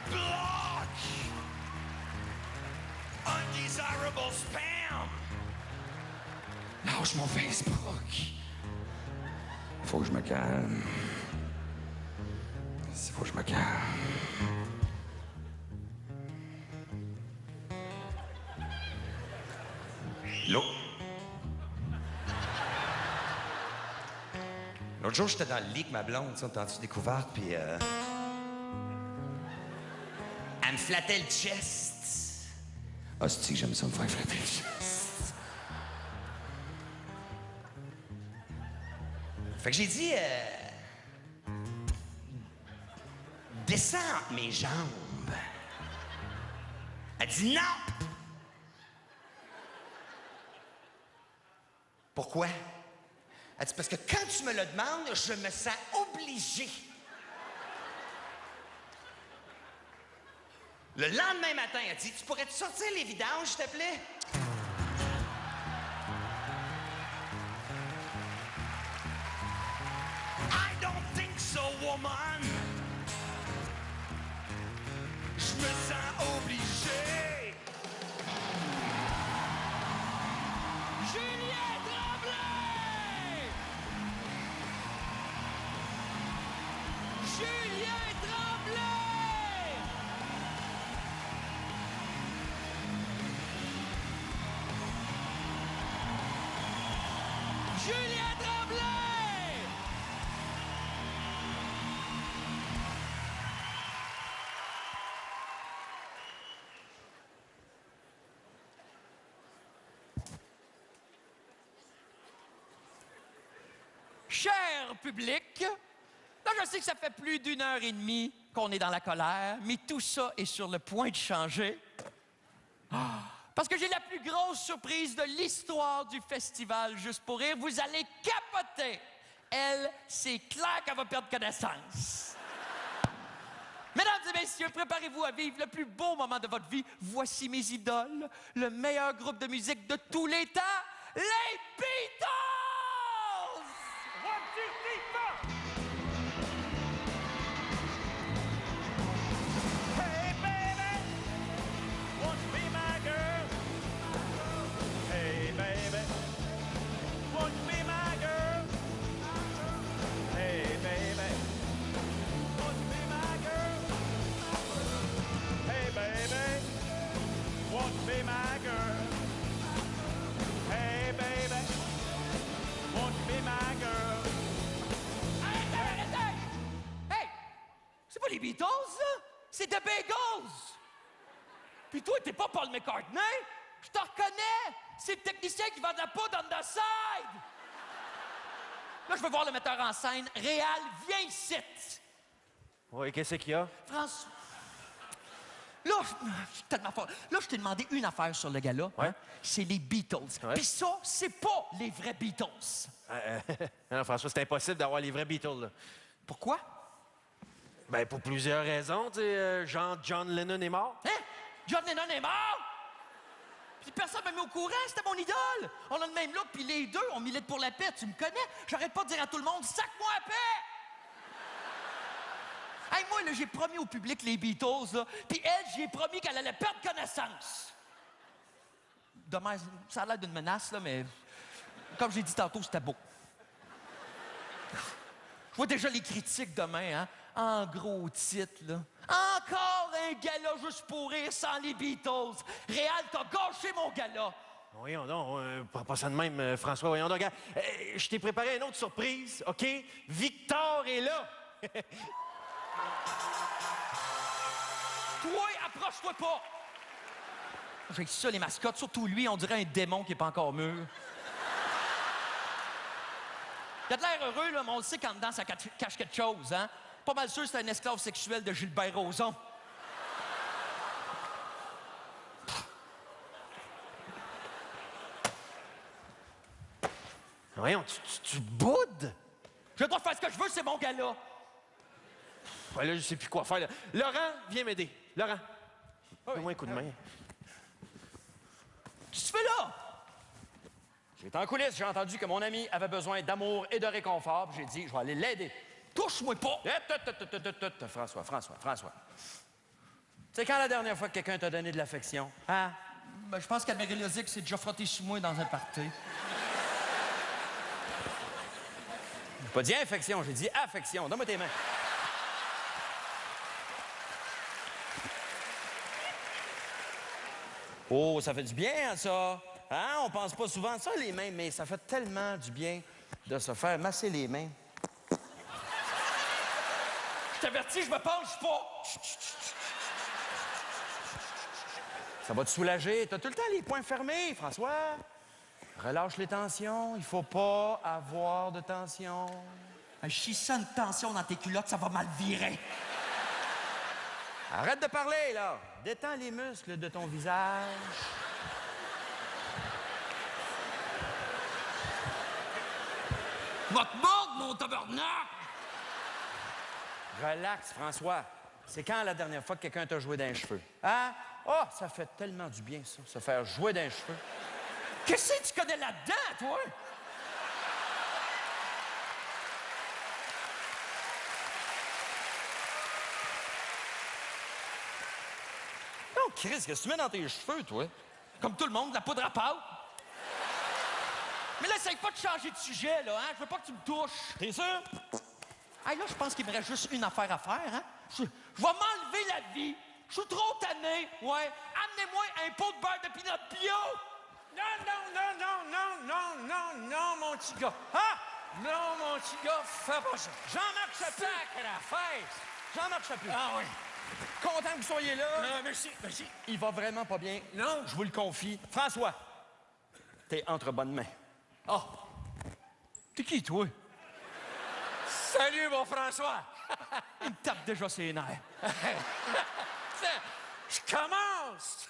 Block! Undesirable spam! » Lâche mon Facebook. Faut que je me calme. Faut que je me calme. L'autre jour, j'étais dans le lit avec ma blonde, on était en dessous découverte, puis elle me flattait le chest. Ah, c'est que j'aime ça me faire flatter le chest. Fait que j'ai dit, descends entre mes jambes. Elle dit non. Pourquoi? Elle dit parce que quand tu me le demandes, je me sens obligé. Le lendemain matin, elle dit, tu pourrais-tu sortir les vidanges, s'il te plaît? I don't think so, woman. Je me sens obligé. Julien Tremblay! Julien Tremblay! Julien Tremblay! cher public, là, je sais que ça fait plus d'1 heure et demie qu'on est dans la colère, mais tout ça est sur le point de changer. Parce que j'ai la plus grosse surprise de l'histoire du festival Juste pour rire. Vous allez capoter. Elle, c'est clair qu'elle va perdre connaissance. Mesdames et messieurs, préparez-vous à vivre le plus beau moment de votre vie. Voici mes idoles, le meilleur groupe de musique de tous les temps, les Beatles! One, two, three, four! Hey, baby, won't you be my girl? Hey, baby, won't you be my girl? Hey, baby, won't you be my girl? Hey, baby, won't you be my girl? Hey, baby, won't you be my girl? Arrêtez! Hey! C'est pas les Beatles, ça? C'est The Bagels! Puis toi, t'es pas Paul McCartney? Je te reconnais! C'est le technicien qui vend de la poudre on the side! Là, je veux voir le metteur en scène. Réal, viens ici! Oui, qu'est-ce qu'il y a? François... Là, je suis tellement fort. Là, je t'ai demandé une affaire sur le gars-là. Ouais. Hein? C'est les Beatles. Ouais. Puis ça, c'est pas les vrais Beatles. Non, François, c'est impossible d'avoir les vrais Beatles, là. Pourquoi? Ben, pour plusieurs raisons, tu sais, genre John Lennon est mort. Hein? John Lennon est mort? Puis personne m'a mis au courant, c'était mon idole. On a le même look, puis les deux, on milite pour la paix. Tu me connais? J'arrête pas de dire à tout le monde, sac-moi la paix! Hey, moi, là, j'ai promis au public les Beatles, là, puis elle, j'ai promis qu'elle allait perdre connaissance. Dommage, ça a l'air d'une menace, là, mais comme j'ai dit tantôt, c'était beau. Je vois déjà les critiques demain, hein, en gros titre, là. Encore un gala juste pour rire sans les Beatles. Réal, t'as gâché mon gala. Voyons donc, prends pas ça de même, François. Voyons donc, regarde, je t'ai préparé une autre surprise, OK? Victor est là! Toi, approche-toi pas! J'ai ça, les mascottes, surtout lui, on dirait un démon qui est pas encore mûr. Il a de l'air heureux, là, mais on le sait qu'en dedans, ça cache quelque chose, hein? Pas mal sûr que c'est un esclave sexuel de Gilbert Rozon. Voyons, tu boudes? J'ai le droit de faire ce que je veux, c'est mon gars-là. Ouais, là, je sais plus quoi faire, là. Laurent, viens m'aider. Laurent, donne-moi un coup de main. Qu'est-ce que tu fais là? J'étais en coulisses, j'ai entendu que mon ami avait besoin d'amour et de réconfort, puis j'ai dit, je vais aller l'aider. Touche-moi pas! François. Tu sais, quand la dernière fois que quelqu'un t'a donné de l'affection? Hein? Ben, je pense qu'Amérilozic s'est déjà frotté sur moi dans un party. J'ai pas dit infection, j'ai dit affection. Donne-moi tes mains. Oh, ça fait du bien, hein, ça. Hein? On pense pas souvent à ça, les mains, mais ça fait tellement du bien de se faire masser les mains. Je t'avertis, je me penche pas. Ça va te soulager. T'as tout le temps les poings fermés, François. Relâche les tensions. Il faut pas avoir de tension. Si je sens une tension dans tes culottes, ça va mal virer. Arrête de parler, là. Détends les muscles de ton visage. Va te mordre, mon tabarnak! Relax, François. C'est quand la dernière fois que quelqu'un t'a joué dans les cheveux? Hein? Oh, ça fait tellement du bien, ça, se faire jouer dans les cheveux. Qu'est-ce que tu connais là-dedans, toi? Oh, Chris, qu'est-ce que tu mets dans tes cheveux, toi? Comme tout le monde, de la poudre à pâte. Mais là, essaye pas de changer de sujet, là, hein? Je veux pas que tu me touches. T'es sûr? Hey, là, je pense qu'il me reste juste une affaire à faire, hein? Je vais m'enlever la vie. Je suis trop tanné, ouais. Amenez-moi un pot de beurre de pinot bio. Non, mon petit gars. Ah! Non, mon petit gars, fais pas ça. Jean-Marc Chaput. Sacre la fête. Jean-Marc Chaput. Ah oui. Content que vous soyez là. Merci. Il va vraiment pas bien. Non? Je vous le confie. François, t'es entre bonnes mains. Ah. T'es qui, toi? Salut, mon François! Il me tape déjà ses nerfs. Je commence!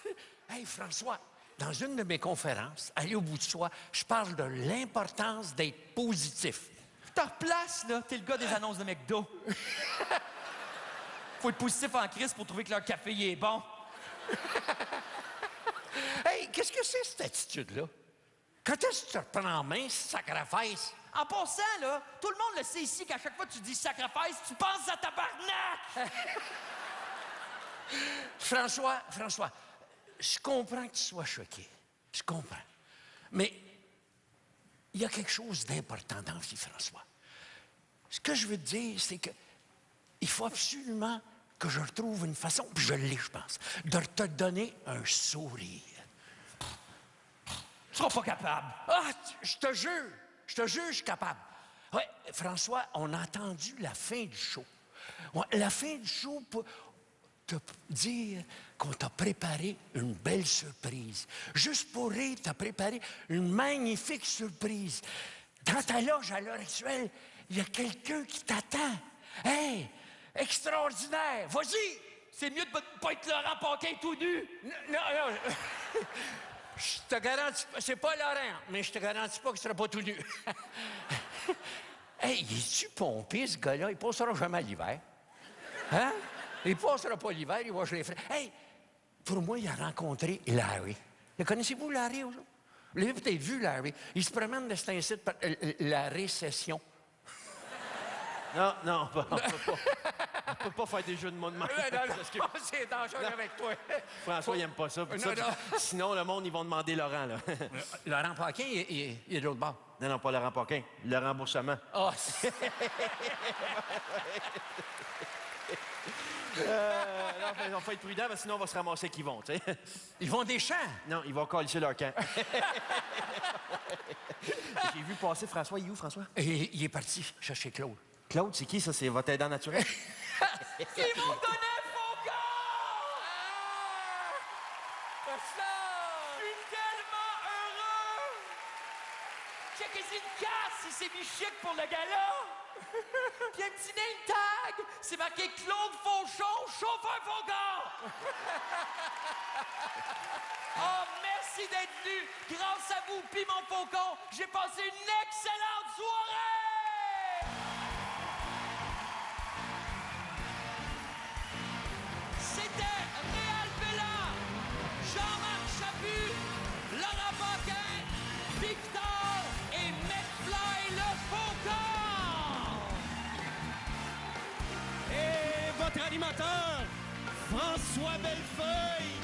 Hey, François, dans une de mes conférences, aller au bout de soi, je parle de l'importance d'être positif. Je te replace, là. T'es le gars des annonces de McDo. Faut être positif en crise pour trouver que leur café il est bon. Hey, qu'est-ce que c'est, cette attitude-là? Quand est-ce que tu te reprends en main, sacrifice? En passant, là, tout le monde le sait ici qu'à chaque fois que tu dis sacrifice, tu penses à tabarnak! François, je comprends que tu sois choqué. Je comprends. Mais il y a quelque chose d'important dans la vie, François. Ce que je veux te dire, c'est que il faut absolument que je retrouve une façon, puis je l'ai, je pense, de te donner un sourire. Tu seras pas capable. Ah, je te jure, je suis capable. Oui, François, on a entendu la fin du show. La fin du show pour te dire qu'on t'a préparé une belle surprise. Juste pour rire, t'as préparé une magnifique surprise. Dans ta loge à l'heure actuelle, il y a quelqu'un qui t'attend. Hey, extraordinaire! Vas-y! C'est mieux de ne pas être Laurent Paquin tout nu. Non. Je te garantis pas, c'est pas Laurent, mais je te garantis pas qu'il sera pas tout nu. Hey, il est-tu pompé, ce gars-là? Il passera jamais l'hiver. Hein? Il passera pas l'hiver, il va chez les frères. Hey, pour moi, il a rencontré Larry. Le connaissez-vous, Larry, aujourd'hui? Vous l'avez peut-être vu, Larry. Il se promène de cet incite par la récession. Non, on peut pas faire des jeux de mots de main. Non, c'est dangereux avec toi. François, il aime pas ça. Sinon, le monde, ils vont demander Laurent, là. Laurent Paquin, il est de l'autre bord. Non, pas Laurent Paquin. Le remboursement. Oh, non, faut être prudent, parce que sinon, on va se ramasser qu'ils vont, tu sais. Ils vont des champs? Non, ils vont coller leur camp. J'ai vu passer François. Il est où, François? Il est parti chercher Claude. Claude, c'est qui, ça? C'est votre aidant naturel? Ils m'ont donné un faux corps! Je suis tellement heureux! Checkez une casse, il s'est mis chic pour le gala! Puis un petit name tag, c'est marqué Claude Fauchon, chauffeur Faucon! Oh, merci d'être venu! Grâce à vous, puis mon Faucon, j'ai passé une excellente soirée! C'était Réal Bella, Jean-Marc Chaput, Laurent Paquin, Victor et McFly le Faucon! Et votre animateur, François Bellefeuille.